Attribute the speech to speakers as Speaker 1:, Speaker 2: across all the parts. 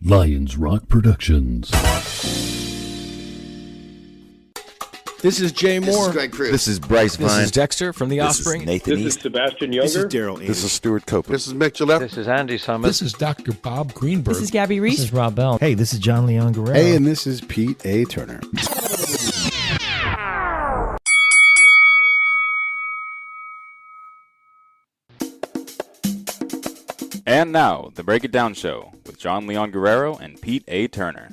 Speaker 1: Lions Rock Productions.
Speaker 2: This is Jay Moore.
Speaker 3: This is Greg Cruz.
Speaker 4: This is Bryce Vine.
Speaker 5: This is Dexter from The Offspring.
Speaker 4: This is Nathan
Speaker 6: This is Sebastian Younger.
Speaker 2: This is Daryl Aney.
Speaker 4: This is Stuart Copeland.
Speaker 3: This is Mick Gillette.
Speaker 7: This is Andy Summers.
Speaker 1: This is Dr. Bob Greenberg.
Speaker 8: This is Gabby Reese.
Speaker 9: This is Rob Bell.
Speaker 10: Hey, this is Jon Leon Guerrero.
Speaker 11: Hey, and this is Pete A. Turner.
Speaker 12: And now, the Break It Down Show with Jon Leon Guerrero and Pete A. Turner.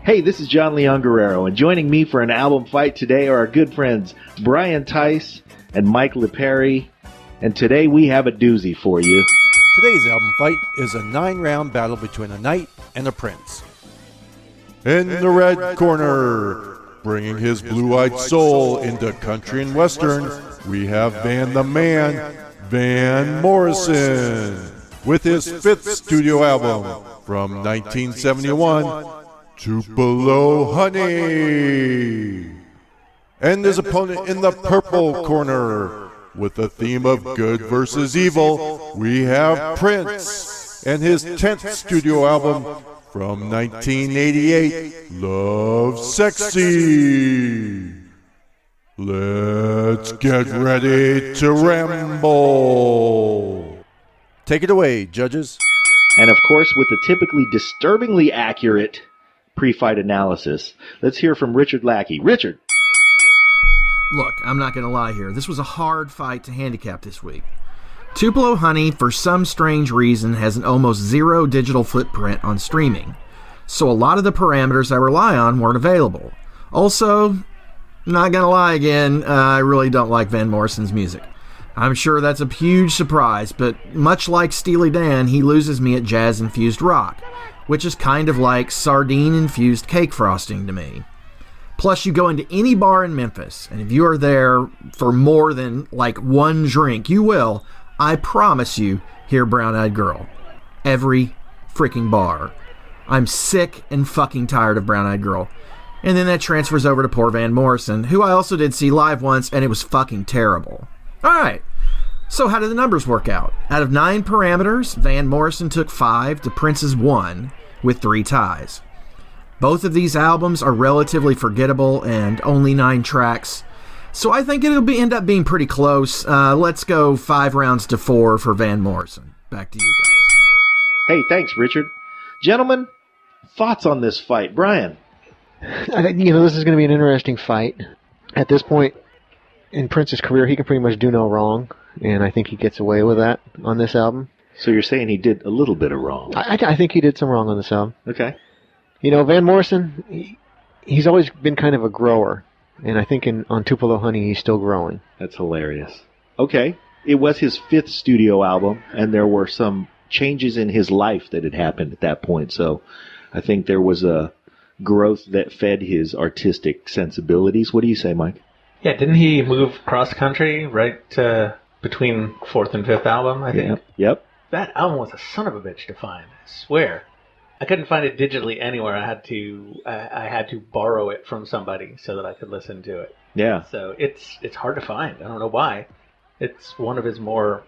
Speaker 13: Hey, this is Jon Leon Guerrero, and joining me for an album fight today are our good friends Brian Theis and Mike Lipari, and today we have a doozy for you.
Speaker 14: Today's album fight is a 9-round battle between a knight and a prince.
Speaker 15: In the red corner, bringing his blue-eyed soul into country and western, we have Van the Man, Van Morrison, with his 5th studio album from 1971, Tupelo Honey. And his opponent in the purple corner, with the theme of good versus evil, we have Prince and his 10th studio album from 1988, Love Sexy. Let's get ready to ramble.
Speaker 14: Take it away, judges.
Speaker 13: And of course, with the typically disturbingly accurate pre-fight analysis, let's hear from Richard Lackie. Richard.
Speaker 16: Look, I'm not going to lie here. This was a hard fight to handicap this week. Tupelo Honey, for some strange reason, has an almost zero digital footprint on streaming, so a lot of the parameters I rely on weren't available. Also, not going to lie again, I really don't like Van Morrison's music. I'm sure that's a huge surprise, but much like Steely Dan, he loses me at jazz-infused rock, which is kind of like sardine-infused cake frosting to me. Plus, you go into any bar in Memphis, and if you are there for more than, like, one drink, you will, I promise you, hear Brown Eyed Girl. Every freaking bar. I'm sick and fucking tired of Brown Eyed Girl. And then that transfers over to poor Van Morrison, who I also did see live once, and it was fucking terrible. Alright, so how did the numbers work out? Out of 9 parameters, Van Morrison took 5 to Prince's 1, with 3 ties. Both of these albums are relatively forgettable and only 9 tracks, so I think it'll end up being pretty close. Let's go 5 rounds to 4 for Van Morrison. Back to you guys.
Speaker 13: Hey, thanks, Richard. Gentlemen, thoughts on this fight? Brian?
Speaker 7: I think, this is going to be an interesting fight. At this point in Prince's career, he can pretty much do no wrong, and I think he gets away with that on this album.
Speaker 13: So you're saying he did a little bit of wrong?
Speaker 7: I think he did some wrong on this album.
Speaker 13: Okay.
Speaker 7: Van Morrison, he's always been kind of a grower, and I think on Tupelo Honey he's still growing.
Speaker 13: That's hilarious. Okay. It was his 5th studio album, and there were some changes in his life that had happened at that point, so I think there was a growth that fed his artistic sensibilities. What do you say, Mike?
Speaker 6: Yeah, didn't he move cross-country right between 4th and 5th album, I think?
Speaker 13: Yep.
Speaker 6: That album was a son of a bitch to find, I swear. I couldn't find it digitally anywhere. I had to borrow it from somebody so that I could listen to it.
Speaker 13: Yeah.
Speaker 6: So it's hard to find. I don't know why. It's one of his more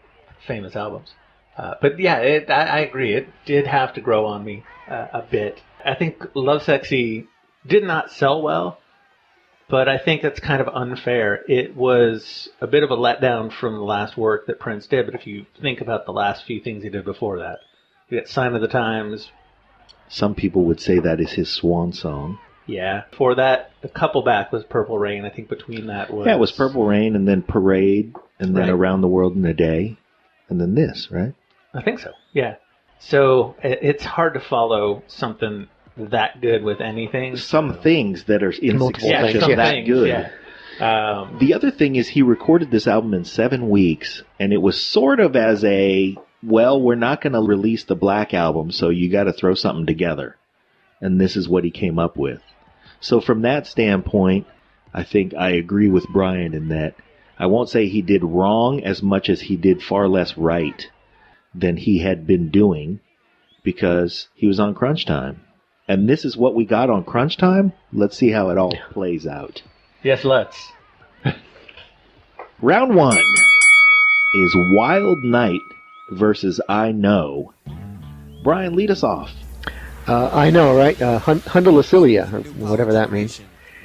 Speaker 6: famous albums. But yeah, I agree. It did have to grow on me a bit. I think Love Sexy did not sell well, but I think that's kind of unfair. It was a bit of a letdown from the last work that Prince did, but if you think about the last few things he did before that, you got Sign of the Times.
Speaker 13: Some people would say that is his swan song.
Speaker 6: Yeah. For that, a couple back was Purple Rain. I think between that was...
Speaker 13: Yeah, it was Purple Rain, and then Parade, and then Around the World in a Day, and then this, right?
Speaker 6: I think so, yeah. So it's hard to follow something that good with anything.
Speaker 13: Some things that are in succession that good.
Speaker 6: Yeah.
Speaker 13: The other thing is he recorded this album in 7 weeks, and it was sort of as a, well, we're not going to release the Black Album, so you got to throw something together. And this is what he came up with. So from that standpoint, I think I agree with Brian in that I won't say he did wrong as much as he did far less right than he had been doing because he was on crunch time. And this is what we got on crunch time. Let's see how it all plays out.
Speaker 6: Yes, let's.
Speaker 13: Round 1 is Wild Night versus I Know. Brian, lead us off.
Speaker 7: I know, right? Hundalicilia, or whatever that means.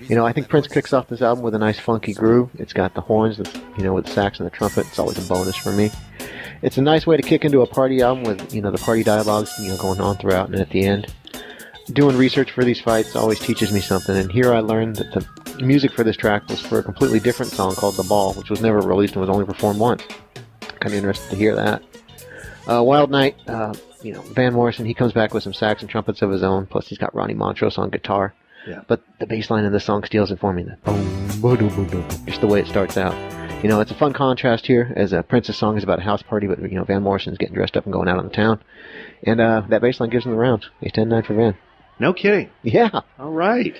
Speaker 7: I think Prince kicks off this album with a nice funky groove. It's got the horns, with the sax and the trumpet. It's always a bonus for me. It's a nice way to kick into a party album with, the party dialogues, going on throughout and at the end. Doing research for these fights always teaches me something, and here I learned that the music for this track was for a completely different song called The Ball, which was never released and was only performed once. Kind of interested to hear that. Wild Night, Van Morrison, he comes back with some sax and trumpets of his own, plus he's got Ronnie Montrose on guitar.
Speaker 13: Yeah.
Speaker 7: But the bass line in the song steals it for me. The boom, boom, boom, boom, just the way it starts out. It's a fun contrast here, as Prince's song is about a house party, but, Van Morrison's getting dressed up and going out on the town. And that bass line gives him the round. He's 10-9 for Van.
Speaker 13: No kidding.
Speaker 7: Yeah.
Speaker 13: All right.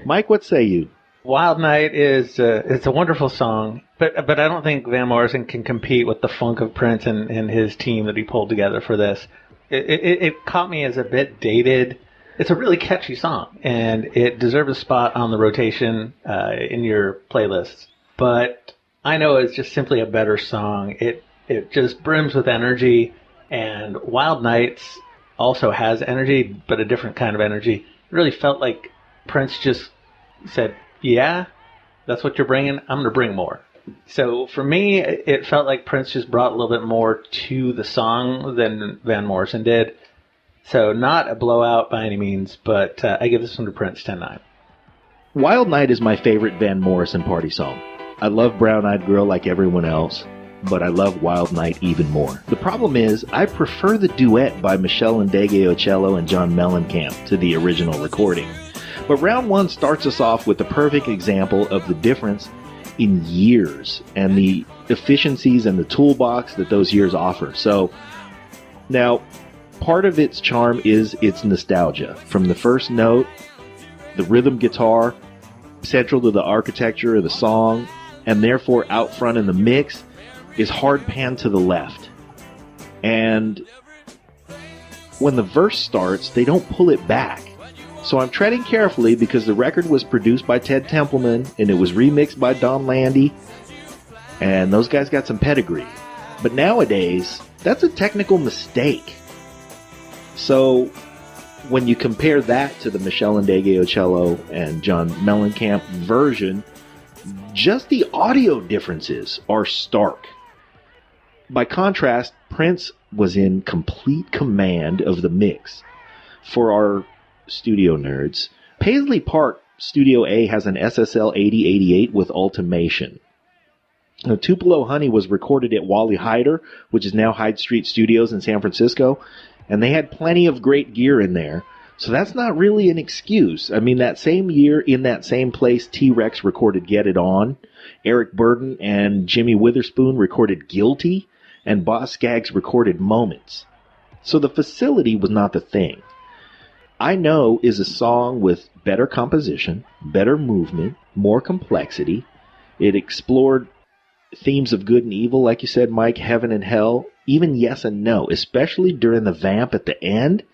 Speaker 13: Mike, what say you?
Speaker 6: Wild Night is it's a wonderful song, but I don't think Van Morrison can compete with the funk of Prince and his team that he pulled together for this. It caught me as a bit dated. It's a really catchy song, and it deserves a spot on the rotation in your playlists. But I know it's just simply a better song. It just brims with energy, and Wild Nights also has energy, but a different kind of energy. It really felt like Prince just said, yeah, that's what you're bringing, I'm going to bring more. So for me, it felt like Prince just brought a little bit more to the song than Van Morrison did. So not a blowout by any means, but I give this one to Prince 10-9.
Speaker 13: Wild Night is my favorite Van Morrison party song. I love Brown Eyed Girl like everyone else, but I love Wild Night even more. The problem is, I prefer the duet by Michelle Ndegeocello and John Mellencamp to the original recording. But round one starts us off with the perfect example of the difference in years and the efficiencies and the toolbox that those years offer. So, now, part of its charm is its nostalgia. From the first note, the rhythm guitar, central to the architecture of the song, and therefore out front in the mix, is hard pan to the left. And when the verse starts, they don't pull it back. So I'm treading carefully because the record was produced by Ted Templeman and it was remixed by Don Landy, and those guys got some pedigree. But nowadays, that's a technical mistake. So when you compare that to the Michelle Ndegeocello and John Mellencamp version, just the audio differences are stark. By contrast, Prince was in complete command of the mix. For our studio nerds, Paisley Park Studio A has an SSL 8088 with Ultimation. Now, Tupelo Honey was recorded at Wally Hyder, which is now Hyde Street Studios in San Francisco, and they had plenty of great gear in there. So that's not really an excuse. I mean, that same year, in that same place, T-Rex recorded Get It On, Eric Burden and Jimmy Witherspoon recorded Guilty, and Boz Scaggs recorded Moments. So the facility was not the thing. I Know is a song with better composition, better movement, more complexity. It explored themes of good and evil, like you said, Mike, heaven and hell, even yes and no, especially during the vamp at the end,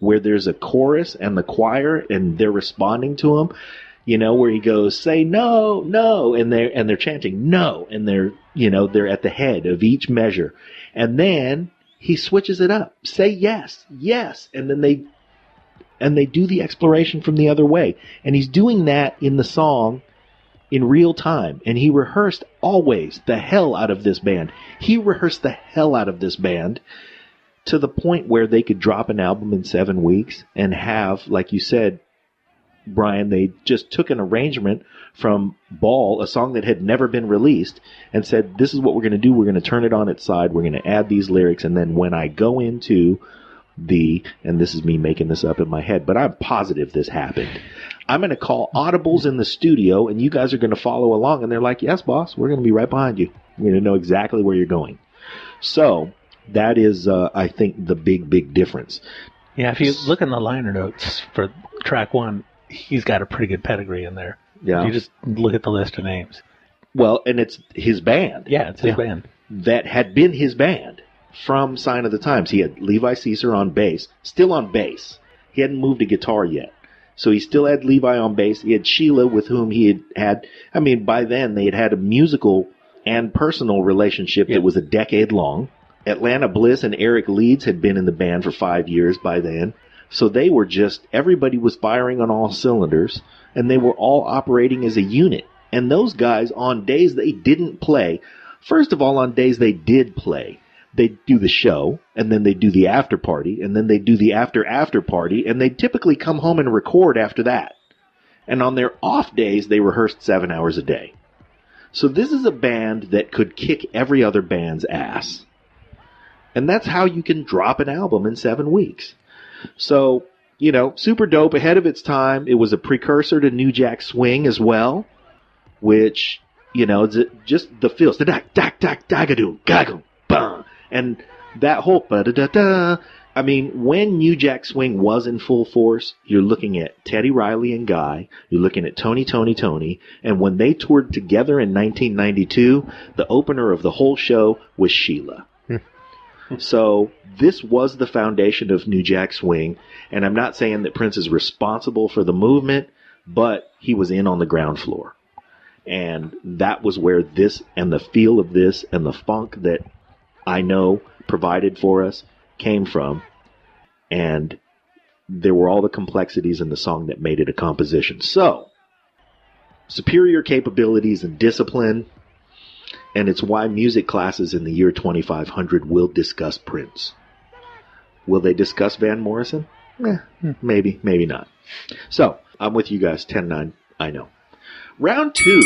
Speaker 13: where there's a chorus and the choir and they're responding to him, where he goes, say no, no, and they're chanting no, and they're at the head of each measure. And then he switches it up. Say yes, yes, and then they do the exploration from the other way. And he's doing that in the song in real time. And he rehearsed always the hell out of this band. He rehearsed the hell out of this band to the point where they could drop an album in 7 weeks and have, like you said, Brian, they just took an arrangement from Ball, a song that had never been released, and said, this is what we're going to do. We're going to turn it on its side. We're going to add these lyrics. And then when I go into and this is me making this up in my head, but I'm positive this happened, I'm going to call audibles in the studio, and you guys are going to follow along. And they're like, yes, boss, we're going to be right behind you. We're going to know exactly where you're going. So that is, I think, the big difference.
Speaker 6: Yeah, if you look in the liner notes for track one, he's got a pretty good pedigree in there.
Speaker 13: Yeah.
Speaker 6: You just look at the list of names.
Speaker 13: Well, and it's his band.
Speaker 6: Yeah, it's his band.
Speaker 13: That had been his band from Sign of the Times. He had Levi Caesar on bass, still on bass. He hadn't moved to guitar yet. So he still had Levi on bass. He had Sheila, with whom he had I mean, by then they had a musical and personal relationship that was a decade long. Atlanta Bliss and Eric Leeds had been in the band for 5 years by then. So they were just, everybody was firing on all cylinders, and they were all operating as a unit. And those guys, on days they didn't play, first of all, on days they did play, they'd do the show, and then they'd do the after party, and then they'd do the after party, and they'd typically come home and record after that. And on their off days, they rehearsed 7 hours a day. So this is a band that could kick every other band's ass. And that's how you can drop an album in 7 weeks. So, you know, super dope, ahead of its time. It was a precursor to New Jack Swing as well, which, you know, just the feels. And that whole ba-da-da-da. I mean, when New Jack Swing was in full force, you're looking at Teddy Riley and Guy, you're looking at Tony, and when they toured together in 1992, the opener of the whole show was Sheila. So this was the foundation of New Jack Swing, and I'm not saying that Prince is responsible for the movement, but he was in on the ground floor. And that was where this and the feel of this and the funk that I know provided for us came from. And there were all the complexities in the song that made it a composition. So, superior capabilities and discipline, and it's why music classes in the year 2500 will discuss Prince. Will they discuss Van Morrison? Maybe, maybe not. So, I'm with you guys, 10-9, I know. Round 2,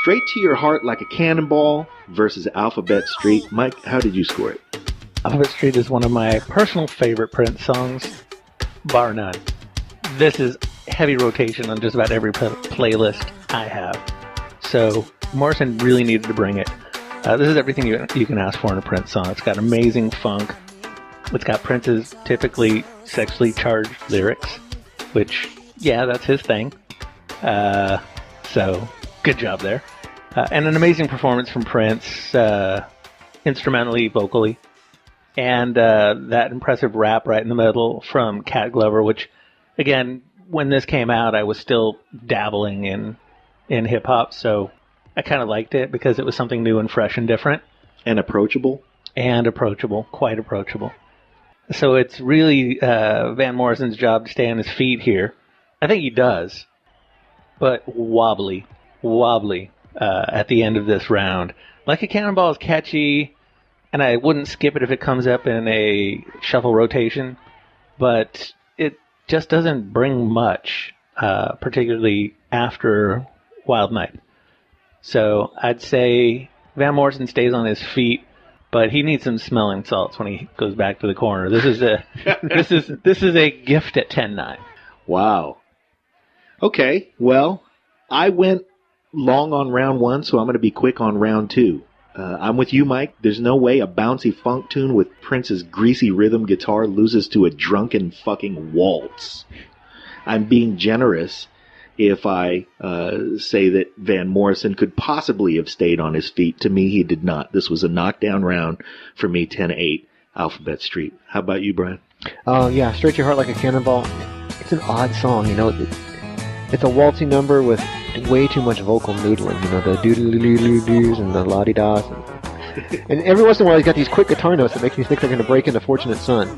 Speaker 13: Straight to Your Heart Like a Cannonball versus Alphabet Street. Mike, how did you score it?
Speaker 6: Alphabet Street is one of my personal favorite Prince songs, bar none. This is heavy rotation on just about every playlist I have. So Morrison really needed to bring it. This is everything you can ask for in a Prince song. It's got amazing funk. It's got Prince's typically sexually charged lyrics, which, yeah, that's his thing. So good job there. And an amazing performance from Prince, instrumentally, vocally. And that impressive rap right in the middle from Cat Glover, which, again, when this came out, I was still dabbling in hip-hop, so I kind of liked it because it was something new and fresh and different.
Speaker 13: And approachable.
Speaker 6: Quite approachable. So it's really Van Morrison's job to stay on his feet here. I think he does, but wobbly at the end of this round. Like a Cannonball is catchy, and I wouldn't skip it if it comes up in a shuffle rotation, but it just doesn't bring much, particularly after Wild Night. So I'd say Van Morrison stays on his feet, but he needs some smelling salts when he goes back to the corner. This is a gift at 10-9.
Speaker 13: Wow. Okay, well, I went long on round 1, so I'm going to be quick on round 2. I'm with you, Mike. There's no way a bouncy funk tune with Prince's greasy rhythm guitar loses to a drunken fucking waltz. I'm being generous if I say that Van Morrison could possibly have stayed on his feet. To me, he did not. This was a knockdown round for me, 10-8, Alphabet Street. How about you, Brian?
Speaker 7: Yeah, Straight to Your Heart Like a Cannonball. It's an odd song, you know. It's a waltzy number with way too much vocal noodling, you know, the doo-doo-doo-doo-doos and the la-di-das. And every once in a while he's got these quick guitar notes that make me think they're going to break into Fortunate Son.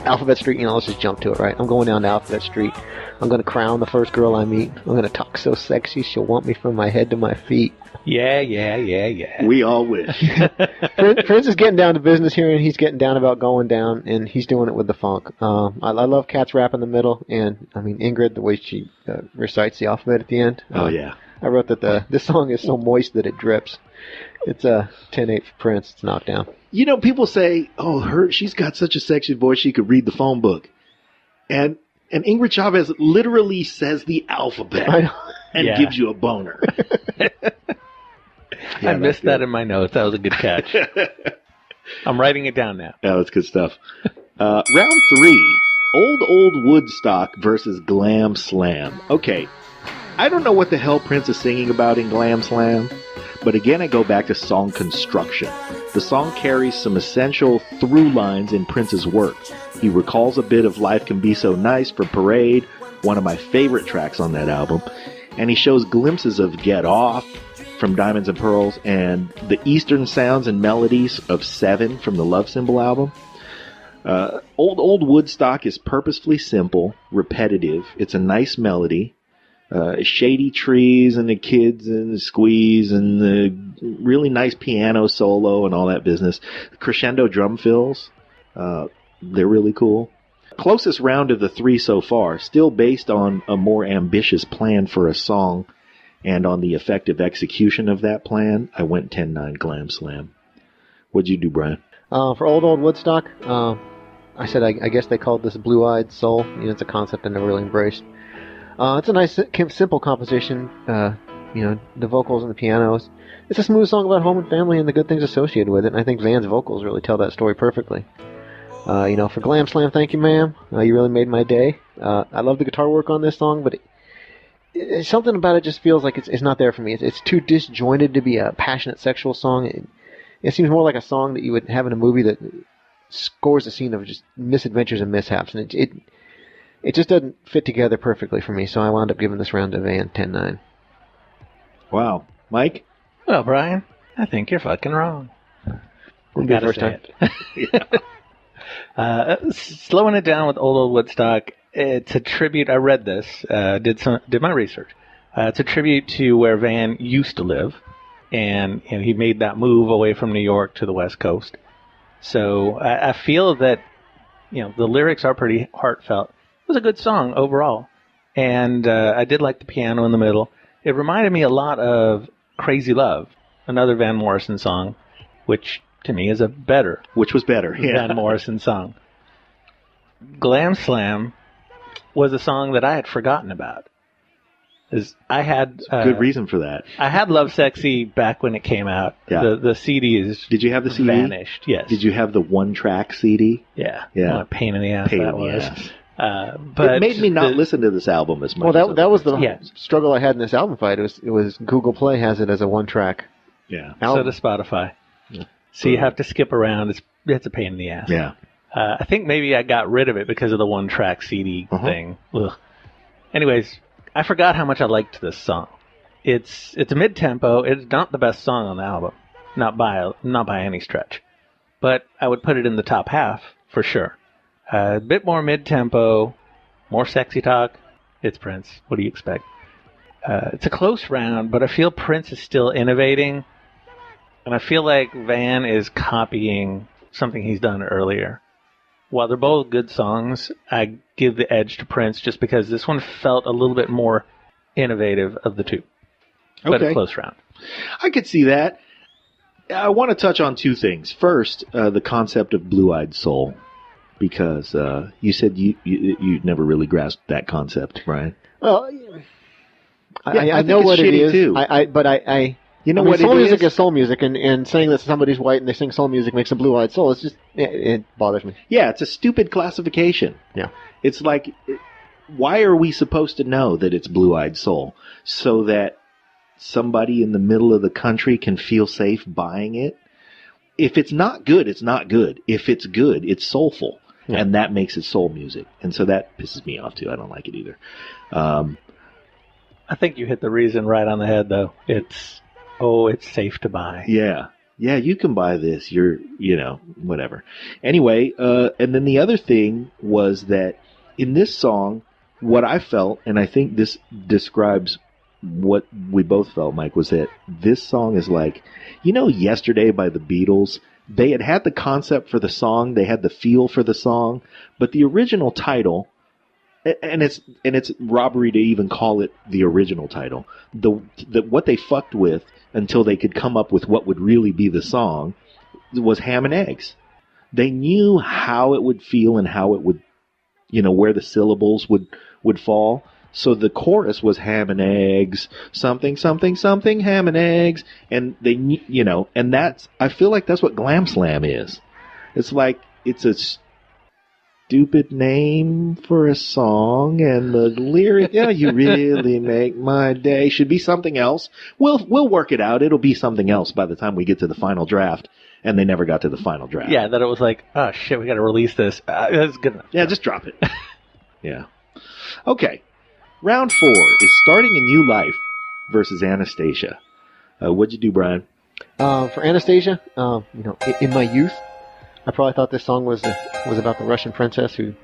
Speaker 7: Alphabet Street, you know, let's just jump to it, right? I'm going down to Alphabet Street. I'm going to crown the first girl I meet. I'm going to talk so sexy she'll want me from my head to my feet.
Speaker 6: Yeah.
Speaker 13: We all wish.
Speaker 7: Prince is getting down to business here, and he's getting down about going down, and he's doing it with the funk. I love Cat's rap in the middle, and, I mean, Ingrid, the way she recites the alphabet at the end.
Speaker 13: Oh, yeah.
Speaker 7: I wrote that this song is so moist that it drips. It's a 10-8 for Prince. It's knocked down.
Speaker 13: You know, people say, she's got such a sexy voice she could read the phone book. And Ingrid Chavez literally says the alphabet and gives you a boner.
Speaker 6: I missed that in my notes. That was a good catch. I'm writing it down now.
Speaker 13: Yeah, that's good stuff. Round 3, Old Woodstock versus Glam Slam. Okay, I don't know what the hell Prince is singing about in Glam Slam, but again I go back to song construction. The song carries some essential through lines in Prince's work. He recalls a bit of Life Can Be So Nice for Parade, one of my favorite tracks on that album, and he shows glimpses of Get Off, from Diamonds and Pearls, and the Eastern sounds and melodies of Seven from the Love Symbol album. Old Woodstock is purposefully simple, repetitive. It's a nice melody. Shady trees and the kids and the squeeze and the really nice piano solo and all that business. Crescendo drum fills. They're really cool. Closest round of the three so far, still based on a more ambitious plan for a song and on the effective execution of that plan, I went 10-9 Glam Slam. What'd you do, Brian?
Speaker 7: For old Woodstock, I said I guess they called this Blue-Eyed Soul. It's a concept I never really embraced. It's a nice, simple composition. The vocals and the pianos. It's a smooth song about home and family and the good things associated with it. And I think Van's vocals really tell that story perfectly. For Glam Slam, thank you, ma'am. You really made my day. I love the guitar work on this song, but something about it just feels like it's not there for me. It's too disjointed to be a passionate sexual song. It seems more like a song that you would have in a movie that scores a scene of just misadventures and mishaps, and it just doesn't fit together perfectly for me, so I wound up giving this round to Van 10-9.
Speaker 13: Wow. Mike?
Speaker 6: Well, Brian, I think you're fucking wrong.
Speaker 7: Wouldn't be the first time.
Speaker 6: Slowing it down with old Woodstock, it's a tribute. I read this, did my research. It's a tribute to where Van used to live, and he made that move away from New York to the West Coast. So I feel that the lyrics are pretty heartfelt. It was a good song overall, and I did like the piano in the middle. It reminded me a lot of Crazy Love, another Van Morrison song, which to me is
Speaker 13: which was better,
Speaker 6: Van Morrison song. Glam Slam was a song that I had forgotten about. I had
Speaker 13: good reason for that.
Speaker 6: I had Love Sexy back when it came out.
Speaker 13: Yeah.
Speaker 6: The CD is
Speaker 13: Did you have the CD?
Speaker 6: Vanished. Yes.
Speaker 13: Did you have the one-track CD?
Speaker 6: Yeah.
Speaker 13: Yeah.
Speaker 6: What a pain in the ass
Speaker 13: Pain
Speaker 6: that
Speaker 13: in the
Speaker 6: was.
Speaker 13: ass.
Speaker 6: But
Speaker 13: it made me not listen to this album as much.
Speaker 7: Well, that was the
Speaker 6: Yeah.
Speaker 7: struggle I had in this album fight. It was Google Play has it as a one-track
Speaker 13: Yeah.
Speaker 6: So
Speaker 7: album.
Speaker 6: does Spotify.
Speaker 13: Yeah.
Speaker 6: So you have to skip around. It's a pain in the ass.
Speaker 13: Yeah.
Speaker 6: I think maybe I got rid of it because of the one-track CD thing. Ugh. Anyways, I forgot how much I liked this song. It's a mid-tempo. It's not the best song on the album, not by any stretch, but I would put it in the top half for sure. A bit more mid-tempo, more sexy talk. It's Prince. What do you expect? It's a close round, but I feel Prince is still innovating, and I feel like Van is copying something he's done earlier. While they're both good songs, I give the edge to Prince just because this one felt a little bit more innovative of the two. But a close round.
Speaker 13: I could see that. I want to touch on two things. First, the concept of blue-eyed soul, because you said you never really grasped that concept, Brian.
Speaker 7: Well,
Speaker 13: I
Speaker 7: I know
Speaker 13: think
Speaker 7: what
Speaker 13: it's
Speaker 7: it
Speaker 13: shitty
Speaker 7: is.
Speaker 13: too. You know what
Speaker 7: soul
Speaker 13: it
Speaker 7: music
Speaker 13: is?
Speaker 7: is soul music, and saying that somebody's white and they sing soul music makes them blue-eyed soul. It's just it bothers me.
Speaker 13: Yeah, it's a stupid classification.
Speaker 7: Yeah,
Speaker 13: it's like, why are we supposed to know that it's blue-eyed soul so that somebody in the middle of the country can feel safe buying it? If it's not good, it's not good. If it's good, it's soulful, and that makes it soul music. And so that pisses me off too. I don't like it either.
Speaker 6: I think you hit the reason right on the head, though. It's safe to buy.
Speaker 13: Yeah, you can buy this. Whatever. Anyway, and then the other thing was that in this song, what I felt, and I think this describes what we both felt, Mike, was that this song is like, Yesterday by the Beatles. They had the concept for the song, they had the feel for the song, but the original title, and it's robbery to even call it the original title. What they fucked with until they could come up with what would really be the song was Ham and Eggs. They knew how it would feel and how it would, where the syllables would fall. So the chorus was ham and eggs, something, something, something, ham and eggs. And they, and I feel like that's what Glam Slam is. It's like, it's a stupid name for a song, and the lyric, you really make my day, should be something else. We'll work it out. It'll be something else by the time we get to the final draft. And they never got to the final draft.
Speaker 6: Yeah, that it was like, oh shit, we got to release this. That's good enough.
Speaker 13: Yeah, just drop it. Yeah. Okay. Round 4 is Starting a New Life versus Anastasia. What'd you do, Brian?
Speaker 7: For Anastasia, in my youth, I probably thought this song was about the Russian princess who,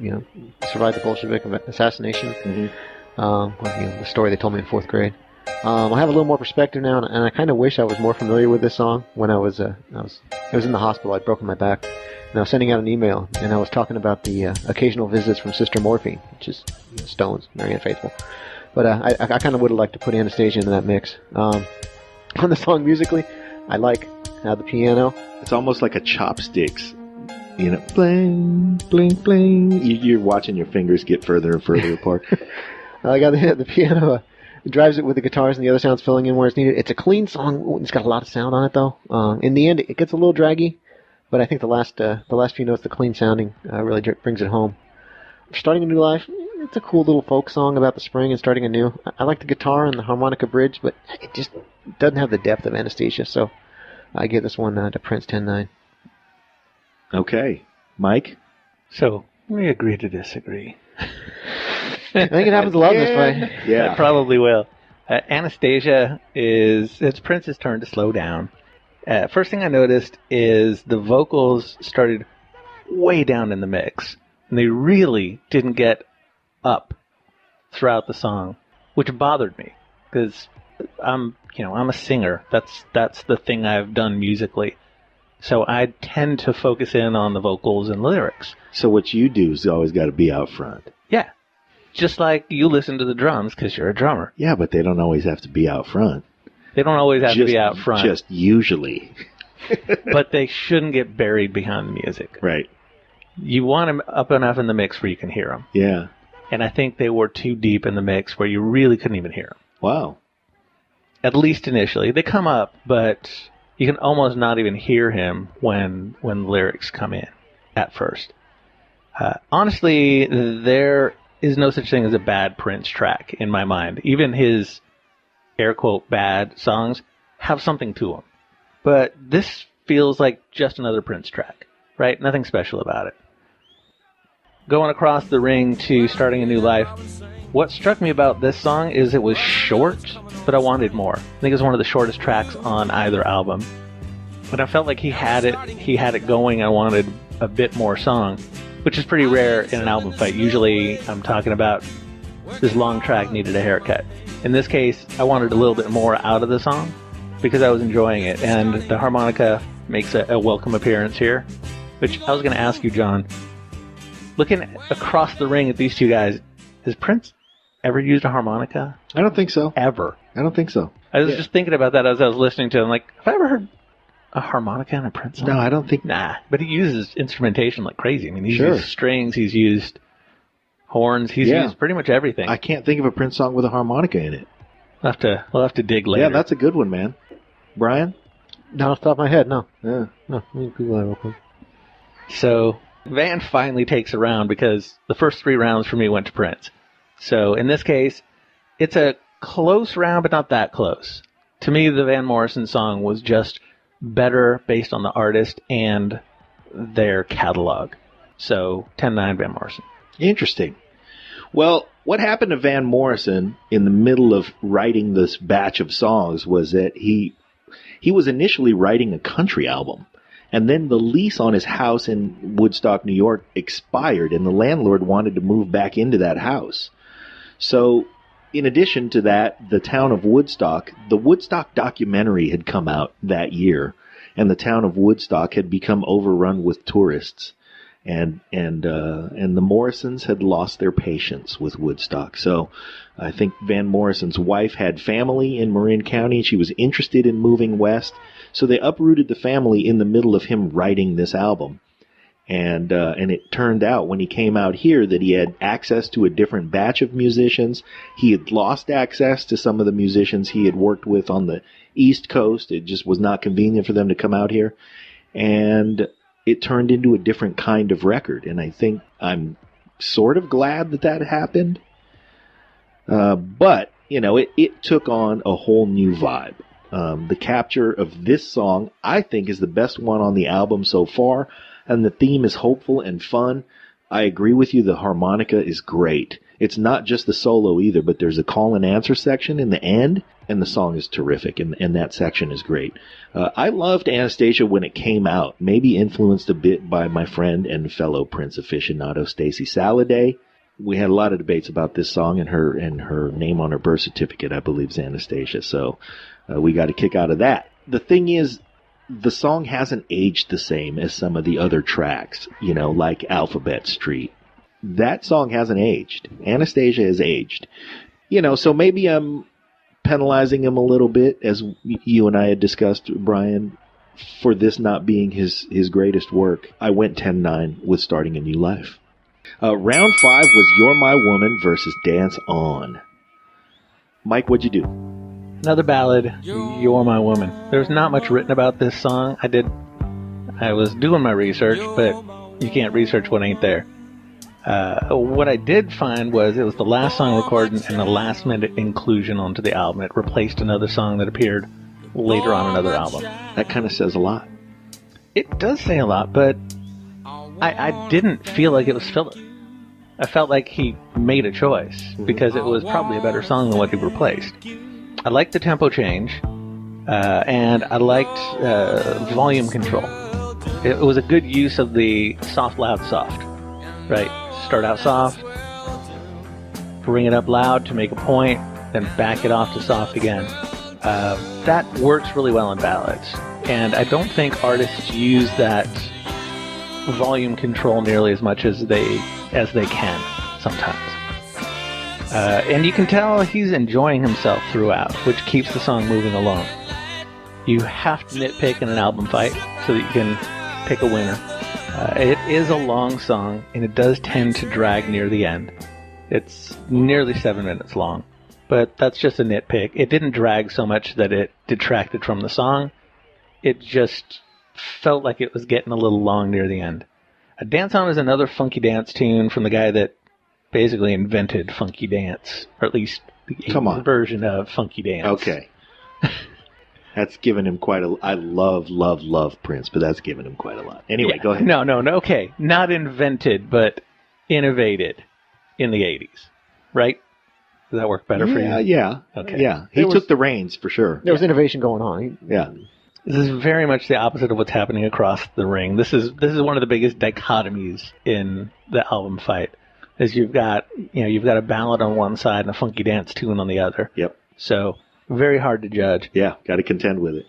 Speaker 7: survived the Bolshevik assassination.
Speaker 13: Mm-hmm.
Speaker 7: The story they told me in 4th grade. I have a little more perspective now, and I kind of wish I was more familiar with this song. When I was in the hospital, I'd broken my back, and I was sending out an email, and I was talking about the occasional visits from Sister Morphine, which is Stones, very unfaithful. But I kind of would have liked to put Anastasia into that mix. On the song musically, I like the piano.
Speaker 13: It's almost like a chopsticks. Bling, bling, bling. You're watching your fingers get further and further apart.
Speaker 7: I got the piano. It drives it with the guitars and the other sounds filling in where it's needed. It's a clean song. It's got a lot of sound on it, though. In the end, it gets a little draggy, but I think the last few notes, the clean sounding, really brings it home. Starting a New Life, it's a cool little folk song about the spring and starting anew. I like the guitar and the harmonica bridge, but it just doesn't have the depth of Anastasia, so I give this one to Prince 10-9.
Speaker 13: Okay. Mike?
Speaker 6: So, we agree to disagree.
Speaker 7: I think it happens a lot in this fight.
Speaker 13: Yeah.
Speaker 6: It probably will. Anastasia it's Prince's turn to slow down. First thing I noticed is the vocals started way down in the mix, and they really didn't get up throughout the song, which bothered me because I'm a singer. That's the thing I've done musically. So I tend to focus in on the vocals and lyrics.
Speaker 13: So what you do is always got to be out front.
Speaker 6: Yeah. Just like you listen to the drums because you're a drummer.
Speaker 13: Yeah, but they don't always have to be out front.
Speaker 6: They don't always have to be out front.
Speaker 13: Just usually.
Speaker 6: But they shouldn't get buried behind the music.
Speaker 13: Right.
Speaker 6: You want them up enough in the mix where you can hear them.
Speaker 13: Yeah.
Speaker 6: And I think they were too deep in the mix where you really couldn't even hear them.
Speaker 13: Wow.
Speaker 6: At least initially. They come up, but you can almost not even hear him when the lyrics come in at first. Honestly, there is no such thing as a bad Prince track in my mind. Even his air quote bad songs have something to them. But this feels like just another Prince track, right? Nothing special about it. Going across the ring to Starting a New Life, what struck me about this song is it was short, but I wanted more. I think it was one of the shortest tracks on either album. But I felt like he had it going. I wanted a bit more song, which is pretty rare in an album fight. Usually I'm talking about this long track needed a haircut. In this case, I wanted a little bit more out of the song because I was enjoying it, and the harmonica makes a welcome appearance here, which I was going to ask you, John. Looking across the ring at these two guys, has Prince ever used a harmonica?
Speaker 13: I don't think so.
Speaker 6: Ever.
Speaker 13: I don't think so.
Speaker 6: I was just thinking about that as I was listening to him. Like, have I ever heard a harmonica in a Prince song?
Speaker 13: No, I don't think.
Speaker 6: Nah, but he uses instrumentation like crazy. I mean, he's
Speaker 13: Sure.
Speaker 6: used strings, he's used horns, he's used pretty much everything.
Speaker 13: I can't think of a Prince song with a harmonica in it.
Speaker 6: We'll have to dig later.
Speaker 13: Yeah, that's a good one, man. Brian?
Speaker 7: Not off the top of my head, no.
Speaker 13: Yeah.
Speaker 7: No, let me Google that real quick.
Speaker 6: So Van finally takes a round because the first 3 rounds for me went to Prince. So in this case, it's a close round, but not that close. To me, the Van Morrison song was just better based on the artist and their catalog. So 10-9 Van Morrison.
Speaker 13: Interesting. Well, what happened to Van Morrison in the middle of writing this batch of songs was that he was initially writing a country album. And then the lease on his house in Woodstock, New York expired, and the landlord wanted to move back into that house. So, in addition to that, the town of Woodstock, the Woodstock documentary had come out that year, and the town of Woodstock had become overrun with tourists. And the Morrisons had lost their patience with Woodstock. So I think Van Morrison's wife had family in Marin County. She was interested in moving west. So they uprooted the family in the middle of him writing this album. And it turned out when he came out here that he had access to a different batch of musicians. He had lost access to some of the musicians he had worked with on the East Coast. It just was not convenient for them to come out here. And it turned into a different kind of record. And I think I'm sort of glad that happened. But, it took on a whole new vibe. The capture of this song, I think, is the best one on the album so far. And the theme is hopeful and fun. I agree with you. The harmonica is great. It's not just the solo either, but there's a call and answer section in the end, and the song is terrific, and that section is great. I loved Anastasia when it came out, maybe influenced a bit by my friend and fellow Prince aficionado Stacey Saladay. We had a lot of debates about this song, and her name on her birth certificate, I believe, is Anastasia, so we got a kick out of that. The thing is, the song hasn't aged the same as some of the other tracks, like Alphabet Street. That song hasn't aged. Anastasia has aged. So maybe I'm penalizing him a little bit, as you and I had discussed, Brian, for this not being his greatest work. I went 10-9 with Starting a New Life. Round 5 was You're My Woman versus Dance On. Mike, what'd you do?
Speaker 6: Another ballad, You're My Woman. There's not much written about this song. I was doing my research, but you can't research what ain't there. What I did find was it was the last song recorded and the last minute inclusion onto the album. It replaced another song that appeared later on another album.
Speaker 13: That kind of says a lot.
Speaker 6: It does say a lot, but I didn't feel like it was filler. I felt like he made a choice because it was probably a better song than what he replaced. I liked the tempo change, and I liked volume control. It was a good use of the soft, loud, soft. Right? Start out soft, bring it up loud to make a point, then back it off to soft again. That works really well in ballads, and I don't think artists use that volume control nearly as much as they can sometimes. And you can tell he's enjoying himself throughout, which keeps the song moving along. You have to nitpick in an album fight so that you can pick a winner. It is a long song, and it does tend to drag near the end. It's nearly 7 minutes long, but that's just a nitpick. It didn't drag so much that it detracted from the song. It just felt like it was getting a little long near the end. Dance On is another funky dance tune from the guy that basically invented funky dance, or at least the 80s version of funky dance.
Speaker 13: Okay. That's given him quite a... I love Prince, but that's given him quite a lot. Anyway, Go ahead.
Speaker 6: No, okay. Not invented, but innovated in the 80s. Right? Does that work better for you?
Speaker 13: Yeah.
Speaker 6: Okay.
Speaker 13: Yeah. He took the reins, for sure.
Speaker 7: There was innovation going on.
Speaker 6: This is very much the opposite of what's happening across the ring. This is one of the biggest dichotomies in the album fight. Is you've got a ballad on one side and a funky dance tune on the other.
Speaker 13: Yep.
Speaker 6: So... very hard to judge.
Speaker 13: Yeah, got to contend with it.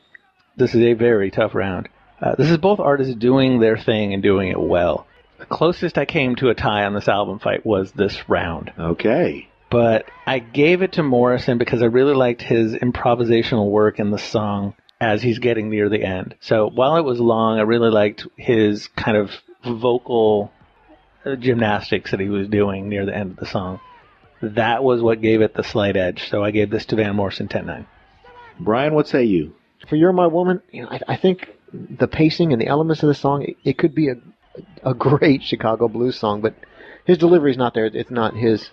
Speaker 6: This is a very tough round. This is both artists doing their thing and doing it well. The closest I came to a tie on this album fight was this round.
Speaker 13: Okay.
Speaker 6: But I gave it to Morrison because I really liked his improvisational work in the song as he's getting near the end. So while it was long, I really liked his kind of vocal gymnastics that he was doing near the end of the song. That was what gave it the slight edge, so I gave this to Van Morrison 10-9.
Speaker 13: Brian, what say you?
Speaker 7: For You're My Woman, I think the pacing and the elements of the song, it could be a great Chicago blues song, but his delivery's not there. It's not his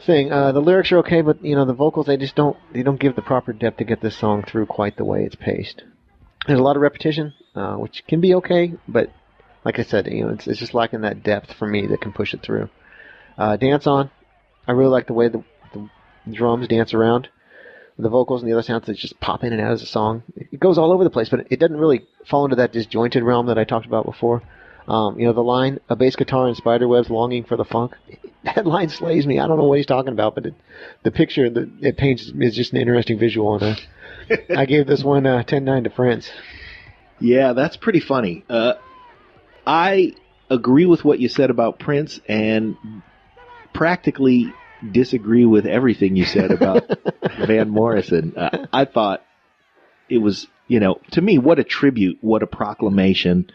Speaker 7: thing. The lyrics are okay, but the vocals, they don't give the proper depth to get this song through quite the way it's paced. There's a lot of repetition, which can be okay, but like I said, it's just lacking that depth for me that can push it through. Dance On. I really like the way the drums dance around the vocals and the other sounds that just pop in and out of the song. It goes all over the place, but it doesn't really fall into that disjointed realm that I talked about before. The line, a bass guitar and spiderwebs longing for the funk, that line slays me. I don't know what he's talking about, but the picture that it paints is just an interesting visual. And I gave this one 10-9 to Prince.
Speaker 13: Yeah, that's pretty funny. I agree with what you said about Prince and practically disagree with everything you said about Van Morrison. I thought it was, to me, what a tribute, what a proclamation,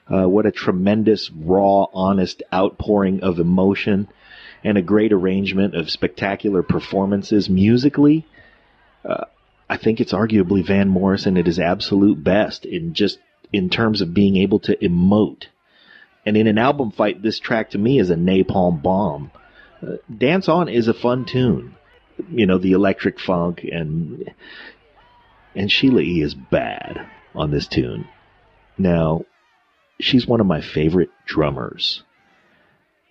Speaker 13: what a tremendous, raw, honest outpouring of emotion, and a great arrangement of spectacular performances musically. I think it's arguably Van Morrison at his absolute best in terms of being able to emote. And in an album fight, this track to me is a napalm bomb. Dance On is a fun tune. The electric funk, and Sheila E. is bad on this tune. Now, she's one of my favorite drummers.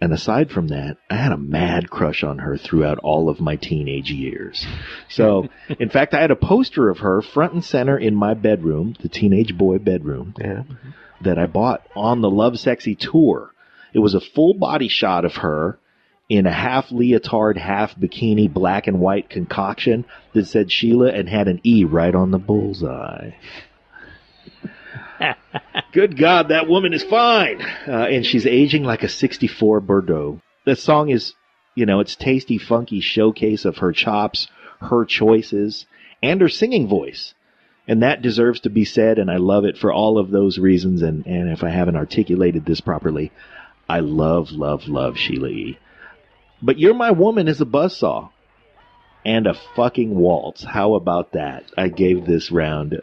Speaker 13: And aside from that, I had a mad crush on her throughout all of my teenage years. So, in fact, I had a poster of her front and center in my bedroom, the teenage boy bedroom, that I bought on the Love Sexy tour. It was a full body shot of her in a half leotard, half bikini, black and white concoction that said Sheila and had an E right on the bullseye. Good God, that woman is fine. And she's aging like a 64 Bordeaux. The song is, it's tasty, funky showcase of her chops, her choices, and her singing voice. And that deserves to be said, and I love it for all of those reasons. And if I haven't articulated this properly, I love, love, love Sheila E. But You're My Woman is a buzzsaw. And a fucking waltz. How about that? I gave this round...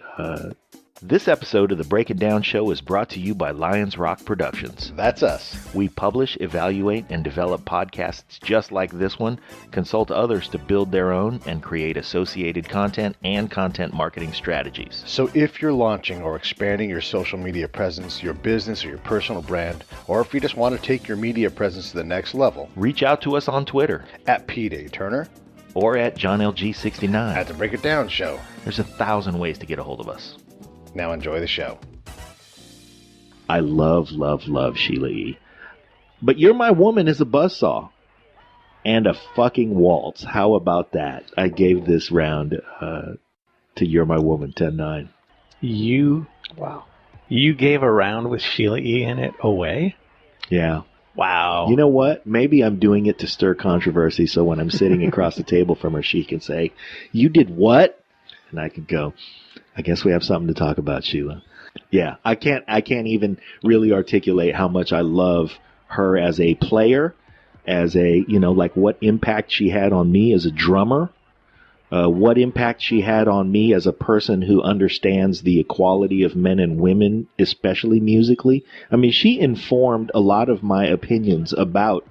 Speaker 13: This episode of the Break It Down Show is brought to you by Lions Rock Productions.
Speaker 2: That's us.
Speaker 13: We publish, evaluate, and develop podcasts just like this one, consult others to build their own, and create associated content and content marketing strategies.
Speaker 2: So if you're launching or expanding your social media presence, your business, or your personal brand, or if you just want to take your media presence to the next level,
Speaker 13: reach out to us on Twitter
Speaker 2: at Pete A. Turner
Speaker 13: or at JohnLG69
Speaker 2: at the Break It Down Show.
Speaker 13: There's 1,000 ways to get a hold of us.
Speaker 2: Now enjoy the show.
Speaker 13: I love, love, love Sheila E. But You're My Woman is a buzzsaw. And a fucking waltz. How about that? I gave this round to You're My Woman 10-9.
Speaker 6: You gave a round with Sheila E. in it away?
Speaker 13: Yeah.
Speaker 6: Wow.
Speaker 13: You know what? Maybe I'm doing it to stir controversy so when I'm sitting across the table from her, she can say, "You did what?" And I could go, "I guess we have something to talk about, Sheila." Yeah, I can't even really articulate how much I love her as a player, as a, what impact she had on me as a drummer, what impact she had on me as a person who understands the equality of men and women, especially musically. I mean, she informed a lot of my opinions about,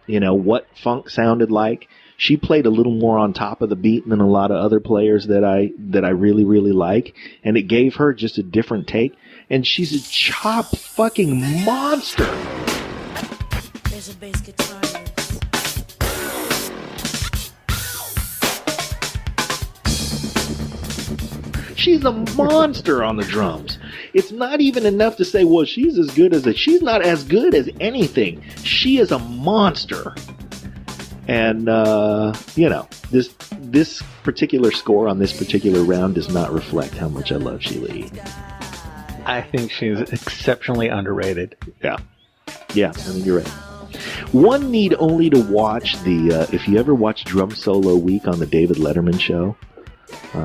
Speaker 13: what funk sounded like. She played a little more on top of the beat than a lot of other players that I really, really like. And it gave her just a different take. And she's a chop fucking monster.
Speaker 3: There's a bass guitar.
Speaker 13: She's a monster on the drums. It's not even enough to say, well, she's as good as it. She's not as good as anything. She is a monster. And, this particular score on this particular round does not reflect how much I love Sheila E.
Speaker 6: I think she's exceptionally underrated.
Speaker 13: Yeah, I think you're right. One need only to watch if you ever watch Drum Solo Week on the David Letterman show,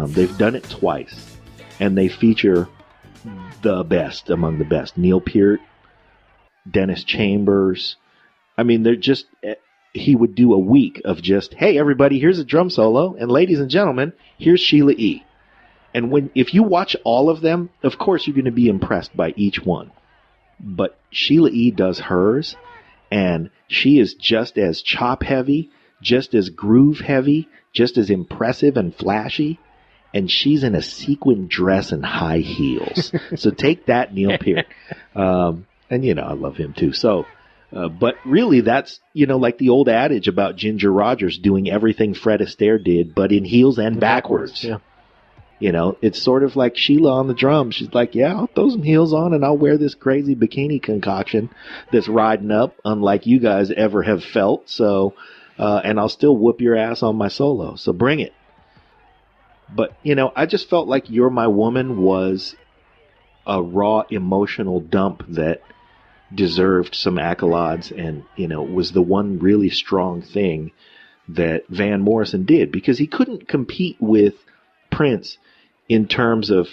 Speaker 13: they've done it twice, and they feature the best among the best. Neil Peart, Dennis Chambers. I mean, they're just... He would do a week of just, hey, everybody, here's a drum solo, and ladies and gentlemen, here's Sheila E. And if you watch all of them, of course you're going to be impressed by each one. But Sheila E. does hers, and she is just as chop heavy, just as groove heavy, just as impressive and flashy, and she's in a sequin dress and high heels. So take that, Neil Peart. And, I love him too. So... but really, that's, like the old adage about Ginger Rogers doing everything Fred Astaire did, but in heels and backwards.
Speaker 7: Yeah.
Speaker 13: It's sort of like Sheila on the drums. She's like, yeah, I'll throw some heels on and I'll wear this crazy bikini concoction that's riding up, unlike you guys ever have felt. So, and I'll still whoop your ass on my solo. So bring it. But, I just felt like You're My Woman was a raw emotional dump that deserved some accolades and, was the one really strong thing that Van Morrison did, because he couldn't compete with Prince in terms of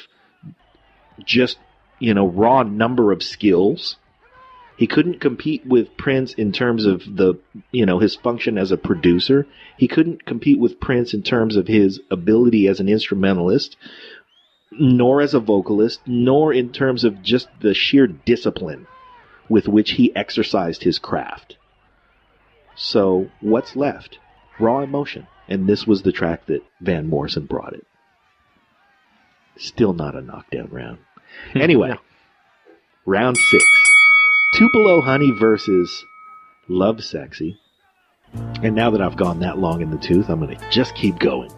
Speaker 13: just, raw number of skills. He couldn't compete with Prince in terms of his function as a producer. He couldn't compete with Prince in terms of his ability as an instrumentalist, nor as a vocalist, nor in terms of just the sheer discipline with which he exercised his craft. So what's left? Raw emotion. And this was the track that Van Morrison brought it. Still not a knockdown round. Anyway, Round 6. Tupelo Honey versus Lovesexy. And now that I've gone that long in the tooth, I'm going to just keep going.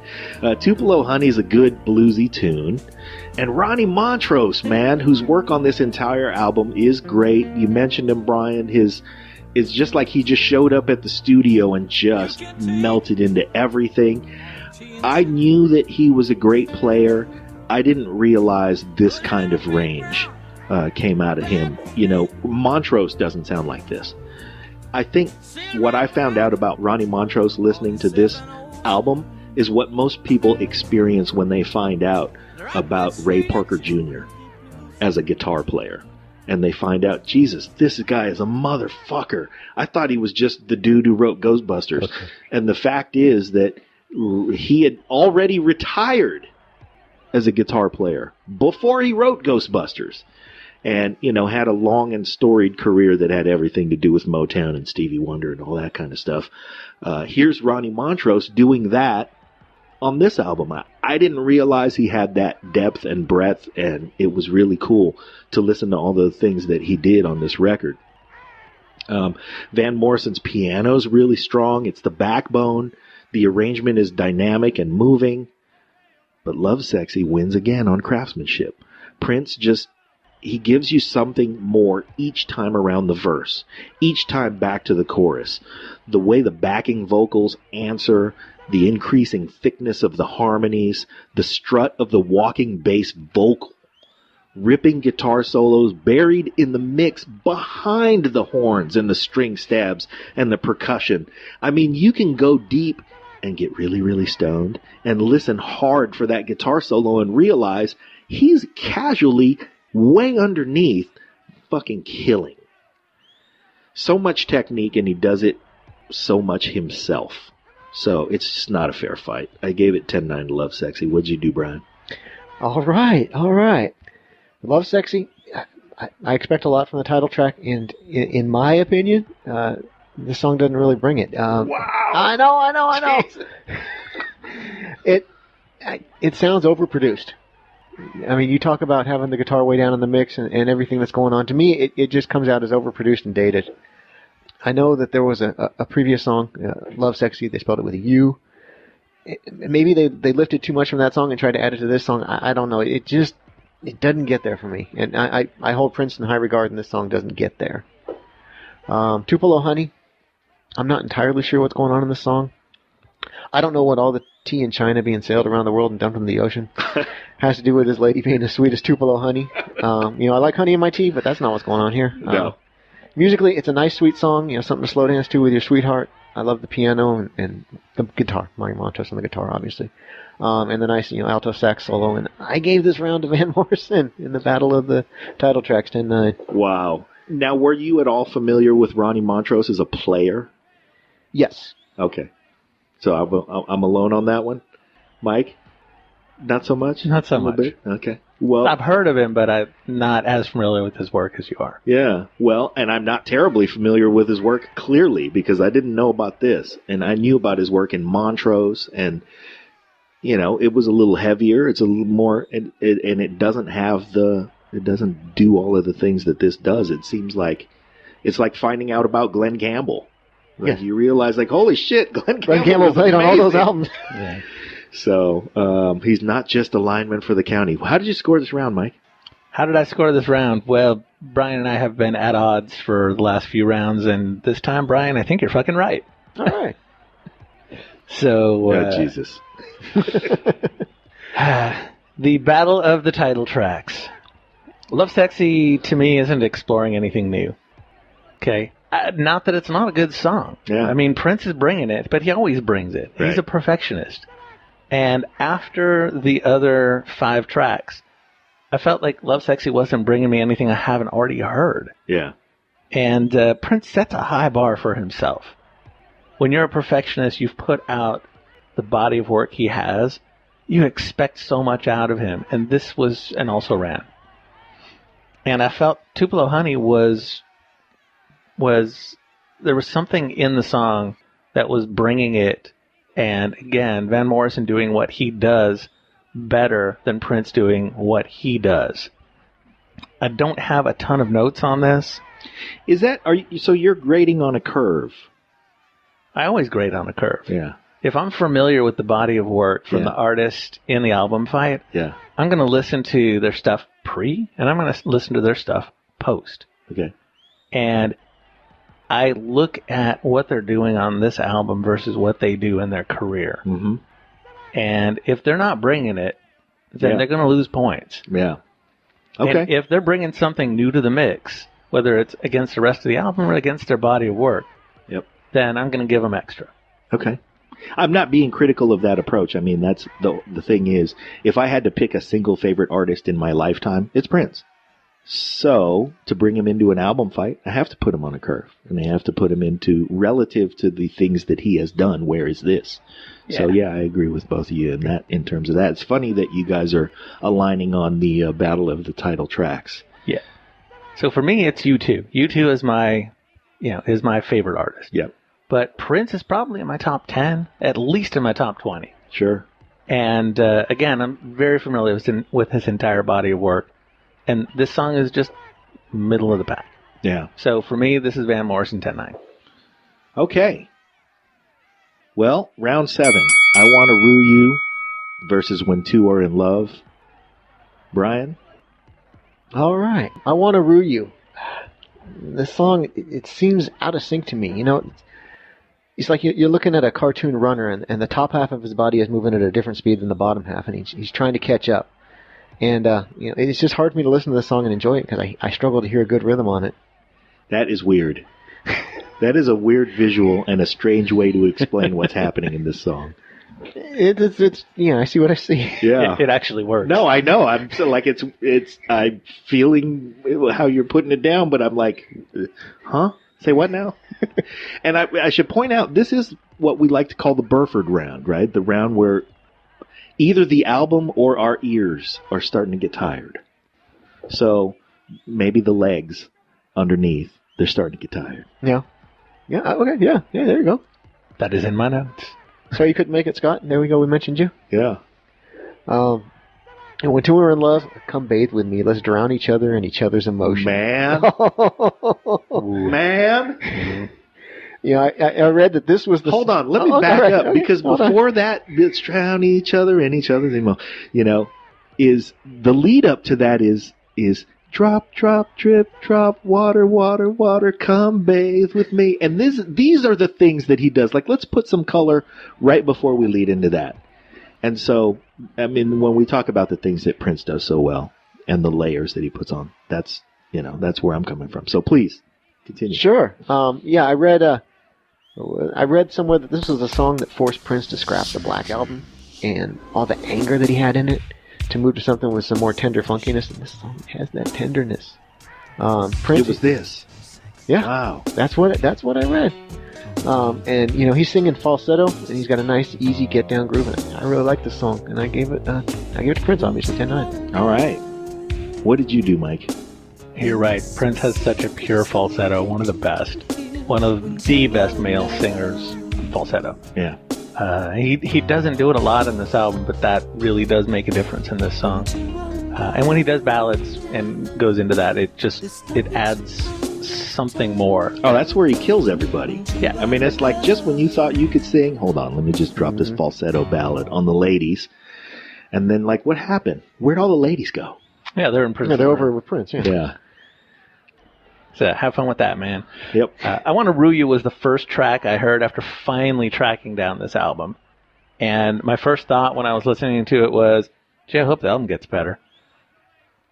Speaker 13: Tupelo Honey is a good bluesy tune. And Ronnie Montrose, man, whose work on this entire album is great. You mentioned him, Brian. It's just like he just showed up at the studio and just melted into everything. I knew that he was a great player. I didn't realize this kind of range came out of him. You know, Montrose doesn't sound like this. I think what I found out about Ronnie Montrose listening to this album is what most people experience when they find out about Ray Parker Jr. as a guitar player. And they find out, Jesus, this guy is a motherfucker. I thought he was just the dude who wrote Ghostbusters. Okay. And the fact is that he had already retired as a guitar player before he wrote Ghostbusters. And, you know, had a long and storied career that had everything to do with Motown and Stevie Wonder and all that kind of stuff. Here's Ronnie Montrose doing that on this album. I didn't realize he had that depth and breadth, and it was really cool to listen to all the things that he did on this record. Van Morrison's piano is really strong. It's the backbone. The arrangement is dynamic and moving. But Lovesexy wins again on craftsmanship. Prince he gives you something more each time around the verse, each time back to the chorus. The way the backing vocals answer, the increasing thickness of the harmonies, the strut of the walking bass vocal, ripping guitar solos buried in the mix behind the horns and the string stabs and the percussion. I mean, you can go deep and get really, really stoned and listen hard for that guitar solo and realize he's casually way underneath fucking killing. So much technique, and he does it so much himself. So it's just not a fair fight. I gave it 10-9 to Lovesexy. What'd you do, Brian?
Speaker 7: All right. Lovesexy, I expect a lot from the title track, and in my opinion, this song doesn't really bring it.
Speaker 13: Wow!
Speaker 7: I know. It sounds overproduced. I mean, you talk about having the guitar way down in the mix and everything that's going on. To me, it just comes out as overproduced and dated. I know that there was a previous song, Lovesexy, they spelled it with a U. Maybe they lifted too much from that song and tried to add it to this song. I don't know. It doesn't get there for me. And I hold Prince in high regard, and this song doesn't get there. Tupelo Honey, I'm not entirely sure what's going on in this song. I don't know what all the tea in China being sailed around the world and dumped in the ocean has to do with this lady being as sweet as Tupelo Honey. I like honey in my tea, but that's not what's going on here.
Speaker 13: No.
Speaker 7: Musically, it's a nice, sweet song. Something to slow dance to with your sweetheart. I love the piano and the guitar. Ronnie Montrose on the guitar, obviously. And the nice, alto sax solo. And I gave this round to Van Morrison in the battle of the title tracks, 10-9.
Speaker 13: Wow. Now, were you at all familiar with Ronnie Montrose as a player?
Speaker 7: Yes.
Speaker 13: Okay. So I'm alone on that one. Mike? Not so much?
Speaker 6: Not so much.
Speaker 13: Bit? Okay. Well,
Speaker 6: I've heard of him, but I'm not as familiar with his work as you are.
Speaker 13: Yeah. Well, and I'm not terribly familiar with his work, clearly, because I didn't know about this. And I knew about his work in Montrose, and, it was a little heavier. It's a little more, and it doesn't have it doesn't do all of the things that this does. It seems like, it's like finding out about Glenn Campbell. Like, you realize, holy shit, Glenn Campbell
Speaker 7: played on all those albums.
Speaker 13: Yeah. So, he's not just a lineman for the county. How did you score this round, Mike?
Speaker 6: How did I score this round? Well, Brian and I have been at odds for the last few rounds, and this time, Brian, I think you're fucking right.
Speaker 7: All right.
Speaker 6: So,
Speaker 13: Jesus.
Speaker 6: The battle of the title tracks. Lovesexy, to me, isn't exploring anything new. Okay? Not that it's not a good song.
Speaker 13: Yeah.
Speaker 6: I mean, Prince is bringing it, but he always brings it.
Speaker 13: Right.
Speaker 6: He's a perfectionist. And after the other 5 tracks, I felt like Lovesexy wasn't bringing me anything I haven't already heard.
Speaker 13: Yeah.
Speaker 6: And Prince sets a high bar for himself. When you're a perfectionist, you've put out the body of work he has. You expect so much out of him. And this was an also ran. And I felt Tupelo Honey was there was something in the song that was bringing it, and again, Van Morrison doing what he does better than Prince doing what he does. I don't have a ton of notes on this.
Speaker 13: Is that so? You're grading on a curve.
Speaker 6: I always grade on a curve.
Speaker 13: Yeah.
Speaker 6: If I'm familiar with the body of work from the artist in the album fight, I'm going to listen to their stuff pre, and I'm going to listen to their stuff post.
Speaker 13: Okay.
Speaker 6: And I look at what they're doing on this album versus what they do in their career.
Speaker 13: Mm-hmm.
Speaker 6: And if they're not bringing it, then they're going to lose points.
Speaker 13: Yeah. Okay.
Speaker 6: And if they're bringing something new to the mix, whether it's against the rest of the album or against their body of work, then I'm going to give them extra.
Speaker 13: Okay. I'm not being critical of that approach. I mean, that's the thing is, if I had to pick a single favorite artist in my lifetime, it's Prince. So, to bring him into an album fight, I have to put him on a curve. And I have to put him into, relative to the things that he has done, where is this? Yeah. So, I agree with both of you in terms of that. It's funny that you guys are aligning on the battle of the title tracks.
Speaker 6: Yeah. So, for me, it's U2. U2 is my favorite artist.
Speaker 13: Yep.
Speaker 6: But Prince is probably in my top 10, at least in my top 20.
Speaker 13: Sure.
Speaker 6: And, again, I'm very familiar with his entire body of work. And this song is just middle of the pack.
Speaker 13: Yeah.
Speaker 6: So for me, this is Van Morrison 10-9.
Speaker 13: Okay. Well, round 7. I Want to Rue You versus When Two Are in Love. Brian?
Speaker 7: All right. I Want to Rue You. The song, it seems out of sync to me. You know, it's like you're looking at a cartoon runner, and the top half of his body is moving at a different speed than the bottom half, and he's trying to catch up. And it's just hard for me to listen to this song and enjoy it because I struggle to hear a good rhythm on it.
Speaker 13: That is weird. That is a weird visual and a strange way to explain what's happening in this song.
Speaker 7: It's I see what I see.
Speaker 13: Yeah,
Speaker 6: it actually works.
Speaker 13: No, I know. I'm so like I'm feeling how you're putting it down, but I'm like, huh? Say what now? And I should point out, this is what we like to call the Burford round, right? The round where either the album or our ears are starting to get tired. So maybe the legs underneath, they're starting to get tired.
Speaker 7: Yeah. Yeah, okay, yeah, there you go.
Speaker 6: That is in my notes.
Speaker 7: So you couldn't make it, Scott? There we go, we mentioned you.
Speaker 13: Yeah.
Speaker 7: And when two are in love, come bathe with me. Let's drown each other in each other's emotion.
Speaker 13: Man. Man.
Speaker 7: Mm-hmm. Yeah, I read that this was the...
Speaker 13: Hold on, let me back up, because before that, let's drown each other in each other's emotion, is the lead up to that is drop, drop, drip, drop, water, water, water, come bathe with me. And these are the things that he does. Like, let's put some color right before we lead into that. And so, I mean, when we talk about the things that Prince does so well and the layers that he puts on, that's where I'm coming from. So please, continue.
Speaker 7: Sure. I read somewhere that this was a song that forced Prince to scrap the Black Album and all the anger that he had in it to move to something with some more tender funkiness. And this song has that tenderness. Prince,
Speaker 13: it was this.
Speaker 7: Yeah.
Speaker 13: Wow.
Speaker 7: That's what I read. And he's singing falsetto, and he's got a nice, easy get down groove. And I really like this song, and I gave it to Prince, obviously 10-9.
Speaker 13: All right. What did you do, Mike?
Speaker 6: You're right. Prince has such a pure falsetto, one of the best. One of the best male singers falsetto.
Speaker 13: Yeah.
Speaker 6: He doesn't do it a lot in this album, but that really does make a difference in this song. And when he does ballads and goes into that, it adds something more.
Speaker 13: Oh, that's where he kills everybody.
Speaker 6: Yeah.
Speaker 13: I mean, it's like just when you thought you could sing, hold on, let me just drop this falsetto ballad on the ladies. And then, like, what happened? Where'd all the ladies go?
Speaker 6: Yeah, they're in prison.
Speaker 7: Yeah, they're over with Prince,
Speaker 13: Yeah.
Speaker 6: So have fun with that, man.
Speaker 13: Yep.
Speaker 6: I Want to Rue You was the first track I heard after finally tracking down this album. And my first thought when I was listening to it was, gee, I hope the album gets better.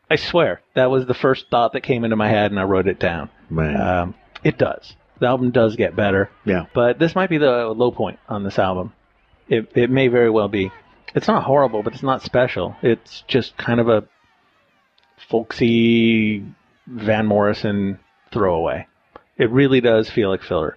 Speaker 6: I swear, that was the first thought that came into my head, and I wrote it down.
Speaker 13: Man.
Speaker 6: It does. The album does get better.
Speaker 13: Yeah.
Speaker 6: But this might be the low point on this album. It may very well be. It's not horrible, but it's not special. It's just kind of a folksy Van Morrison throwaway. It really does feel like filler.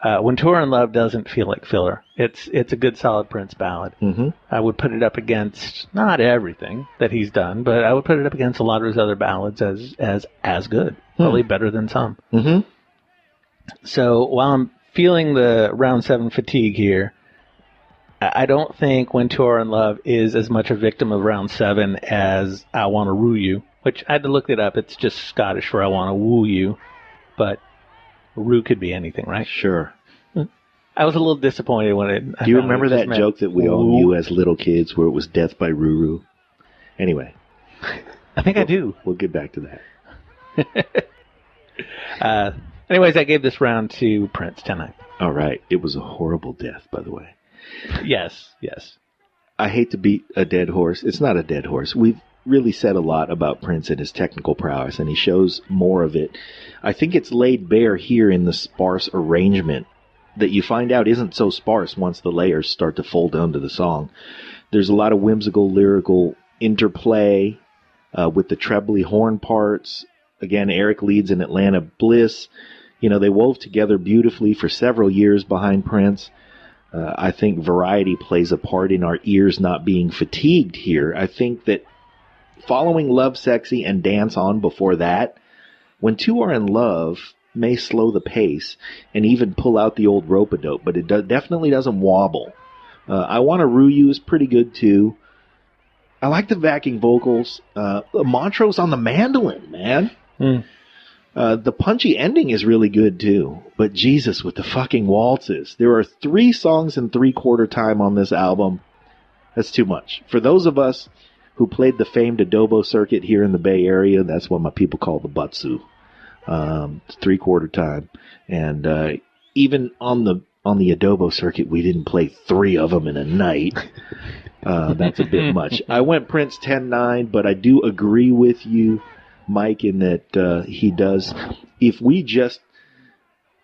Speaker 6: When Two Are in Love doesn't feel like filler. It's a good solid Prince ballad.
Speaker 13: Mm-hmm.
Speaker 6: I would put it up against not everything that he's done, but I would put it up against a lot of his other ballads as good. Probably better than some.
Speaker 13: Mm-hmm.
Speaker 6: So while I'm feeling the round 7 fatigue here, I don't think When Two Are in Love is as much a victim of round 7 as I Want to Rue You, which I had to look it up. It's just Scottish for I Want to Woo You. but Rue could be anything, right?
Speaker 13: Sure.
Speaker 6: I was a little disappointed when it...
Speaker 13: Do you remember that joke that we all knew as little kids where it was Death by Ruru? Anyway.
Speaker 6: I think I do.
Speaker 13: We'll get back to that.
Speaker 6: Anyways, I gave this round to Prince, 10-9.
Speaker 13: All right. It was a horrible death, by the way.
Speaker 6: Yes.
Speaker 13: I hate to beat a dead horse. It's not a dead horse. We've really said a lot about Prince and his technical prowess, and he shows more of it. I think it's laid bare here in the sparse arrangement that you find out isn't so sparse once the layers start to fold onto the song. There's a lot of whimsical lyrical interplay with the trebly horn parts. Again, Eric leads in Atlanta Bliss. You know, they wove together beautifully for several years behind Prince. I think variety plays a part in our ears not being fatigued here. I think that following Love Sexy and Dance On before that, when two are in love, may slow the pace and even pull out the old rope-a-dope, but it definitely doesn't wobble. I Wanna Rue You is pretty good too. I like the backing vocals. Montrose on the mandolin, man. The punchy ending is really good too. But Jesus with the fucking waltzes. There are 3 songs in 3/4 time on this album. That's too much. For those of us who played the famed adobo circuit here in the Bay Area, that's what my people call the butsu. 3/4 time. And even on the adobo circuit, we didn't play 3 of them in a night. That's a bit much. I went Prince 10-9, but I do agree with you, Mike, in that he does. If we just...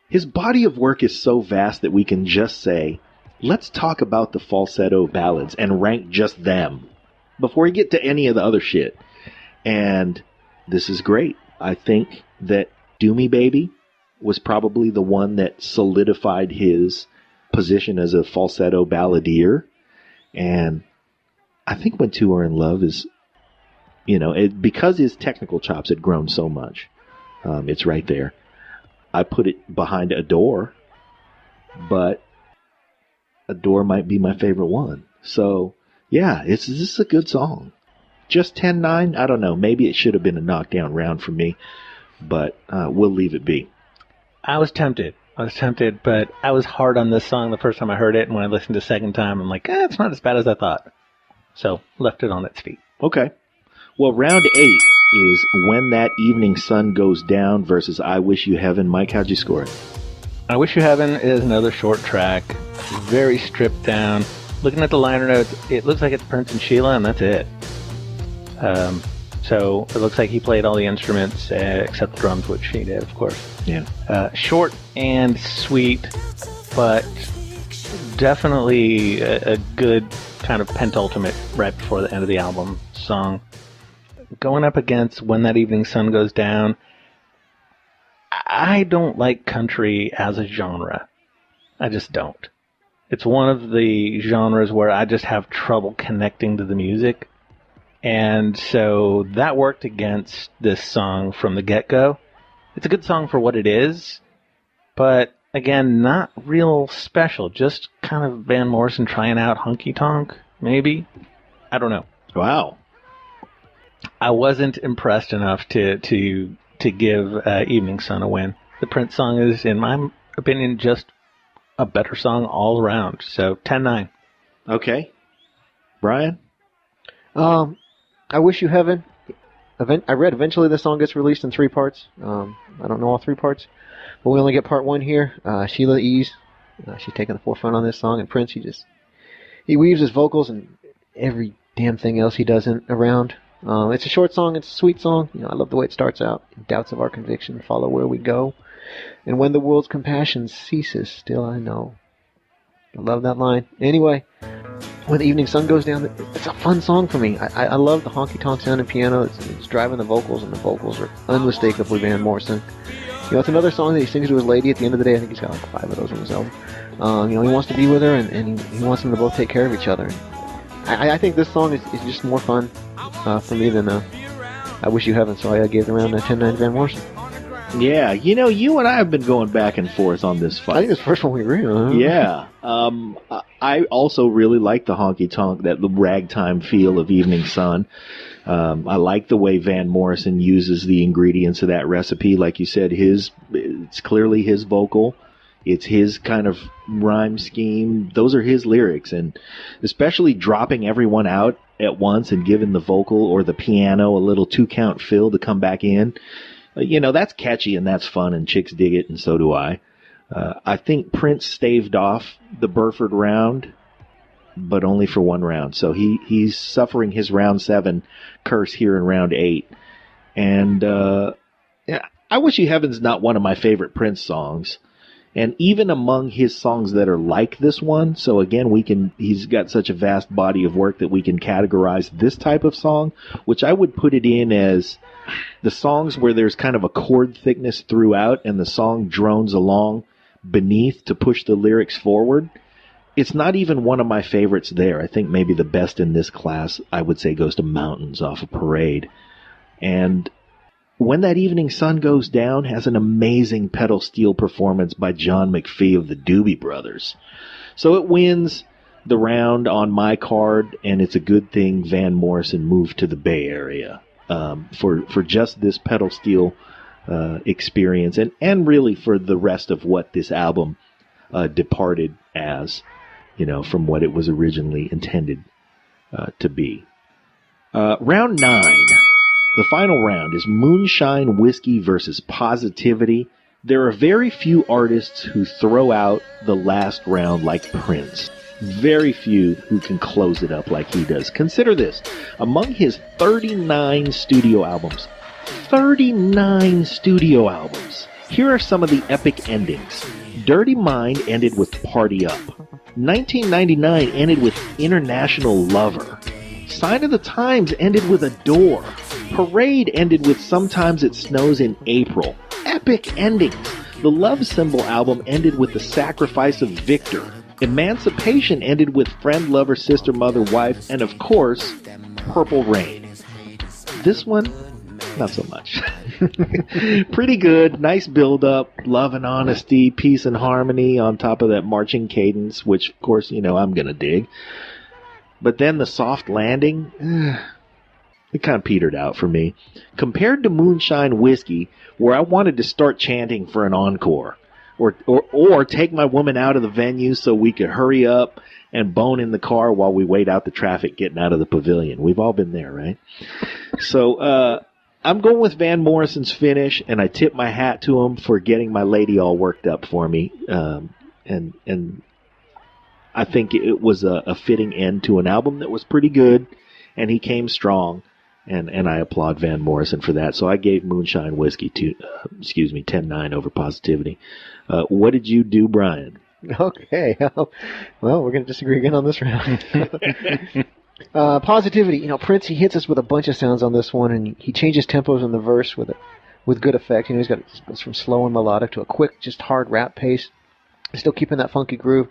Speaker 13: His body of work is so vast that we can just say, let's talk about the falsetto ballads and rank just them before we get to any of the other shit. And this is great. I think that Do Me Baby was probably the one that solidified his position as a falsetto balladeer. And I think When Two Are in Love is, because his technical chops had grown so much, it's right there. I put it behind Adore, but Adore might be my favorite one. So, yeah, this is a good song. Just 10-9? I don't know. Maybe it should have been a knockdown round for me, but we'll leave it be.
Speaker 6: I was tempted, but I was hard on this song the first time I heard it, and when I listened to the second time, I'm like, it's not as bad as I thought. So, left it on its feet.
Speaker 13: Okay. Well, round 8 is When That Evening Sun Goes Down versus I Wish You Heaven. Mike, how'd you score it?
Speaker 6: I Wish You Heaven is another short track, very stripped down. Looking at the liner notes, it looks like it's Prince and Sheila, and that's it. So it looks like he played all the instruments except the drums, which he did, of course.
Speaker 13: Yeah.
Speaker 6: Short and sweet, but definitely a good kind of penultimate right before the end of the album song. Going up against When That Evening Sun Goes Down, I don't like country as a genre. I just don't. It's one of the genres where I just have trouble connecting to the music. And so that worked against this song from the get-go. It's a good song for what it is, but again, not real special. Just kind of Van Morrison trying out honky tonk, maybe? I don't know.
Speaker 13: Wow.
Speaker 6: I wasn't impressed enough to give Evening Sun a win. The Prince song is, in my opinion, just a better song all around. So 10-9.
Speaker 13: Okay. Brian?
Speaker 7: I Wish You Heaven. I read eventually the song gets released in 3 parts. I don't know all 3 parts, but we only get part 1 here. Sheila E's, she's taking the forefront on this song, and Prince, he weaves his vocals and every damn thing else he does around. It's a short song. It's a sweet song. I love the way it starts out. Doubts of our conviction follow where we go. And when the world's compassion ceases, still I know. I love that line. Anyway, When the Evening Sun Goes Down, it's a fun song for me. I love the honky-tonk sounding piano. It's driving the vocals, and the vocals are unmistakably Van Morrison. It's another song that he sings to his lady at the end of the day. I think he's got like 5 of those on his album. He wants to be with her, and he wants them to both take care of each other. I think this song is just more fun for me than I Wish You Heaven, so I gave it around 10-9 Van Morrison.
Speaker 13: Yeah, you and I have been going back and forth on this fight.
Speaker 7: I think it's the first one we agree on.
Speaker 13: Yeah. I also really like the honky tonk, the ragtime feel of Evening Sun. I like the way Van Morrison uses the ingredients of that recipe. Like you said, it's clearly his vocal. It's his kind of rhyme scheme. Those are his lyrics. And especially dropping everyone out at once and giving the vocal or the piano a little 2-count fill to come back in. That's catchy and that's fun and chicks dig it and so do I. I think Prince staved off the Burford round, but only for one round. So he's suffering his round 7 curse here in round 8. And I Wish You Heaven's not one of my favorite Prince songs. And even among his songs that are like this one, so again, he's got such a vast body of work that we can categorize this type of song, which I would put it in as the songs where there's kind of a chord thickness throughout and the song drones along beneath to push the lyrics forward. It's not even one of my favorites there. I think maybe the best in this class, I would say, goes to Mountains off of Parade. And When That Evening Sun Goes Down has an amazing pedal steel performance by John McPhee of the Doobie Brothers. So it wins the round on my card, and it's a good thing Van Morrison moved to the Bay Area for just this pedal steel experience, and really for the rest of what this album departed as, from what it was originally intended to be. Round 9. The final round is Moonshine Whiskey versus Positivity. There are very few artists who throw out the last round like Prince. Very few who can close it up like he does. Consider this. Among his 39 studio albums, here are some of the epic endings. Dirty Mind ended with Party Up. 1999 ended with International Lover. Sign of the Times ended with Adore. Parade ended with Sometimes It Snows in April. Epic endings. The Love Symbol album ended with The Sacrifice of Victor. Emancipation ended with Friend, Lover, Sister, Mother, Wife, and of course, Purple Rain. This one, not so much. Pretty good, nice build-up, love and honesty, peace and harmony on top of that marching cadence, which, of course, I'm going to dig. But then the soft landing, it kind of petered out for me. Compared to Moonshine Whiskey, where I wanted to start chanting for an encore, or take my woman out of the venue so we could hurry up and bone in the car while we wait out the traffic getting out of the pavilion. We've all been there, right? So I'm going with Van Morrison's finish, and I tip my hat to him for getting my lady all worked up for me. And I think it was a fitting end to an album that was pretty good, and he came strong, and I applaud Van Morrison for that. So I gave Moonshine Whiskey 10-9 over Positivity. What did you do, Brian?
Speaker 7: Okay, well, we're going to disagree again on this round. Positivity, Prince, he hits us with a bunch of sounds on this one, and he changes tempos in the verse with good effect. He goes from slow and melodic to a quick, just hard rap pace, still keeping that funky groove.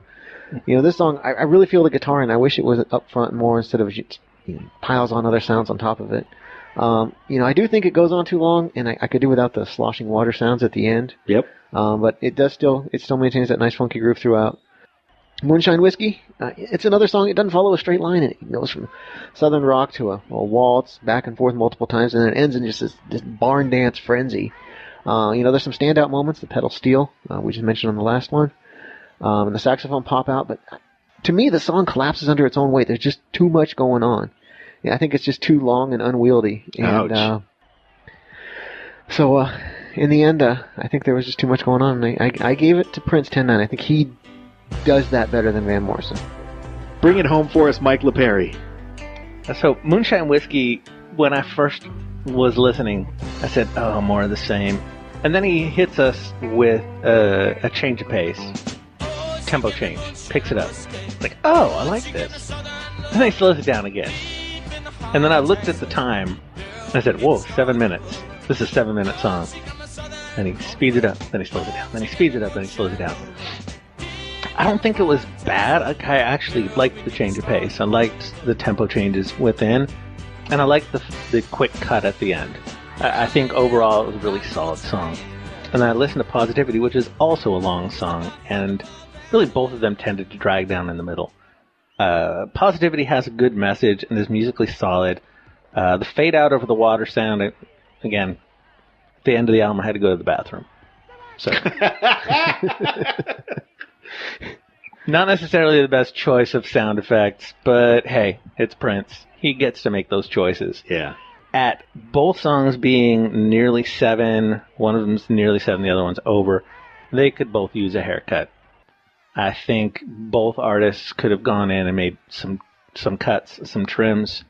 Speaker 7: This song, I really feel the guitar, and I wish it was up front more instead of just piles on other sounds on top of it. I do think it goes on too long, and I could do without the sloshing water sounds at the end.
Speaker 13: Yep.
Speaker 7: But it still maintains that nice funky groove throughout. Moonshine Whiskey, it's another song. It doesn't follow a straight line. It goes from southern rock to a waltz back and forth multiple times, and then it ends in just this barn dance frenzy. There's some standout moments. The pedal steel, we just mentioned on the last one. And the saxophone pop out, but to me the song collapses under its own weight. There's just too much going on. I think it's just too long and unwieldy. And,
Speaker 13: ouch.
Speaker 7: So in the end, I think there was just too much going on. And I gave it to Prince 10-9. I think he does that better than Van Morrison.
Speaker 13: Bring it home for us, Mike LePerry.
Speaker 6: So Moonshine Whiskey, when I first was listening, I said, oh, more of the same. And then he hits us with a change of pace. Tempo change, picks it up. It's like, oh, I like this. And then he slows it down again. And then I looked at the time, and I said, whoa, 7 minutes. This is a 7-minute song. And he speeds it up, then he slows it down. Then he speeds it up, then he slows it down. I don't think it was bad. I actually liked the change of pace. I liked the tempo changes within, and I liked the quick cut at the end. I think overall it was a really solid song. And I listened to Positivity, which is also a long song, and really both of them tended to drag down in the middle. Positivity has a good message and is musically solid. The fade out over the water sound, again, at the end of the album, I had to go to the bathroom. So, not necessarily the best choice of sound effects, but hey, it's Prince. He gets to make those choices.
Speaker 13: Yeah.
Speaker 6: At both songs being nearly 7, one of them's nearly 7, the other one's over, they could both use a haircut. I think both artists could have gone in and made some cuts, some trims.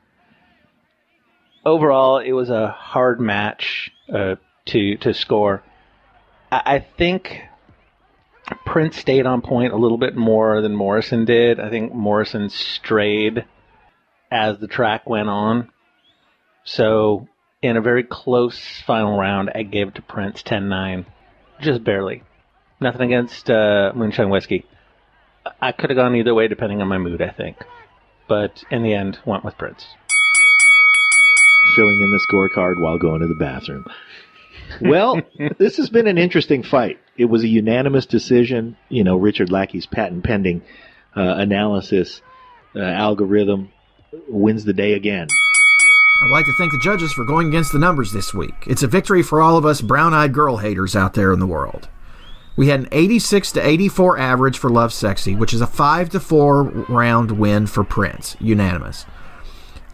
Speaker 6: Overall, it was a hard match to score. I think Prince stayed on point a little bit more than Morrison did. I think Morrison strayed as the track went on. So, in a very close final round, I gave it to Prince 10-9. Just barely. Nothing against Moonshine Whiskey. I could have gone either way depending on my mood, I think. But in the end, went with Prince.
Speaker 13: Filling in the scorecard while going to the bathroom. Well, this has been an interesting fight. It was a unanimous decision. You know, Richard Lackie's patent pending analysis algorithm wins the day again.
Speaker 16: I'd like to thank the judges for going against the numbers this week. It's a victory for all of us brown-eyed girl haters out there in the world. We had an 86-84 average for Love Sexy, which is a 5-4 round win for Prince, unanimous.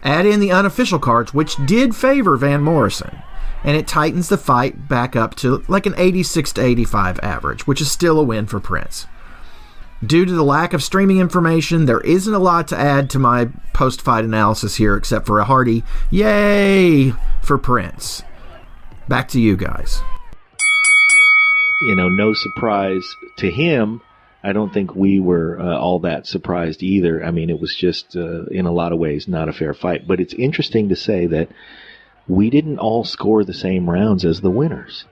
Speaker 16: Add in the unofficial cards, which did favor Van Morrison, and it tightens the fight back up to like an 86-85 average, which is still a win for Prince. Due to the lack of streaming information, there isn't a lot to add to my post-fight analysis here except for a hearty yay for Prince. Back to you guys.
Speaker 13: You know, no surprise to him. I don't think we were all that surprised either. I mean, it was just, in a lot of ways, not a fair fight. But it's interesting to say that we didn't all score the same rounds as the winners.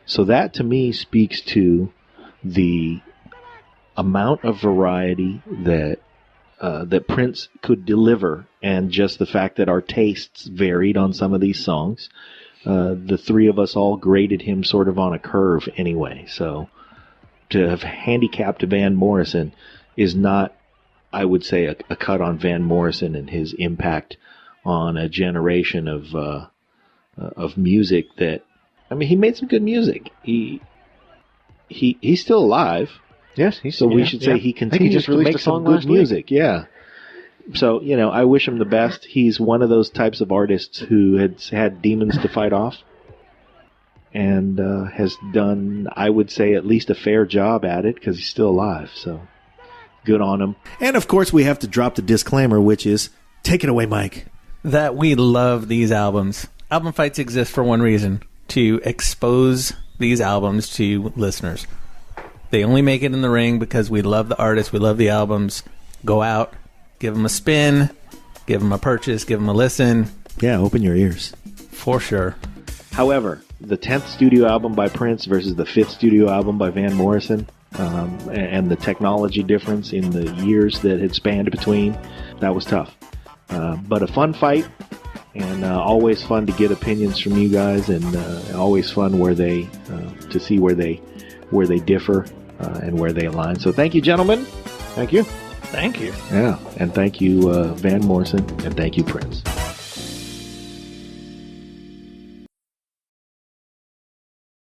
Speaker 13: So that, to me, speaks to the amount of variety that Prince could deliver, and just the fact that our tastes varied on some of these songs. The three of us all graded him sort of on a curve anyway. So to have handicapped Van Morrison is not, I would say, a cut on Van Morrison and his impact on a generation of music. That, I mean, he made some good music. He's still alive.
Speaker 7: Yes,
Speaker 13: we should say he continues to make some good music. Yeah. So, you know, I wish him the best. He's one of those types of artists who has had demons to fight off and has done, I would say, at least a fair job at it because he's still alive. So, good on him.
Speaker 11: And, of course, we have to drop the disclaimer, which is, take it away, Mike.
Speaker 6: That we love these albums. Album fights exist for one reason, to expose these albums to listeners. They only make it in the ring because we love the artists, we love the albums. Go out, give them a spin, give them a purchase, give them a listen.
Speaker 11: Yeah, open your ears.
Speaker 6: For sure.
Speaker 13: However, the 10th studio album by Prince versus the 5th studio album by Van Morrison, and the technology difference in the years that had spanned between, that was tough. But a fun fight, and always fun to get opinions from you guys, and always fun to see where they differ and where they align. So thank you, gentlemen.
Speaker 7: Thank you.
Speaker 6: Thank you.
Speaker 13: Yeah, and thank you, Van Morrison, and thank you, Prince.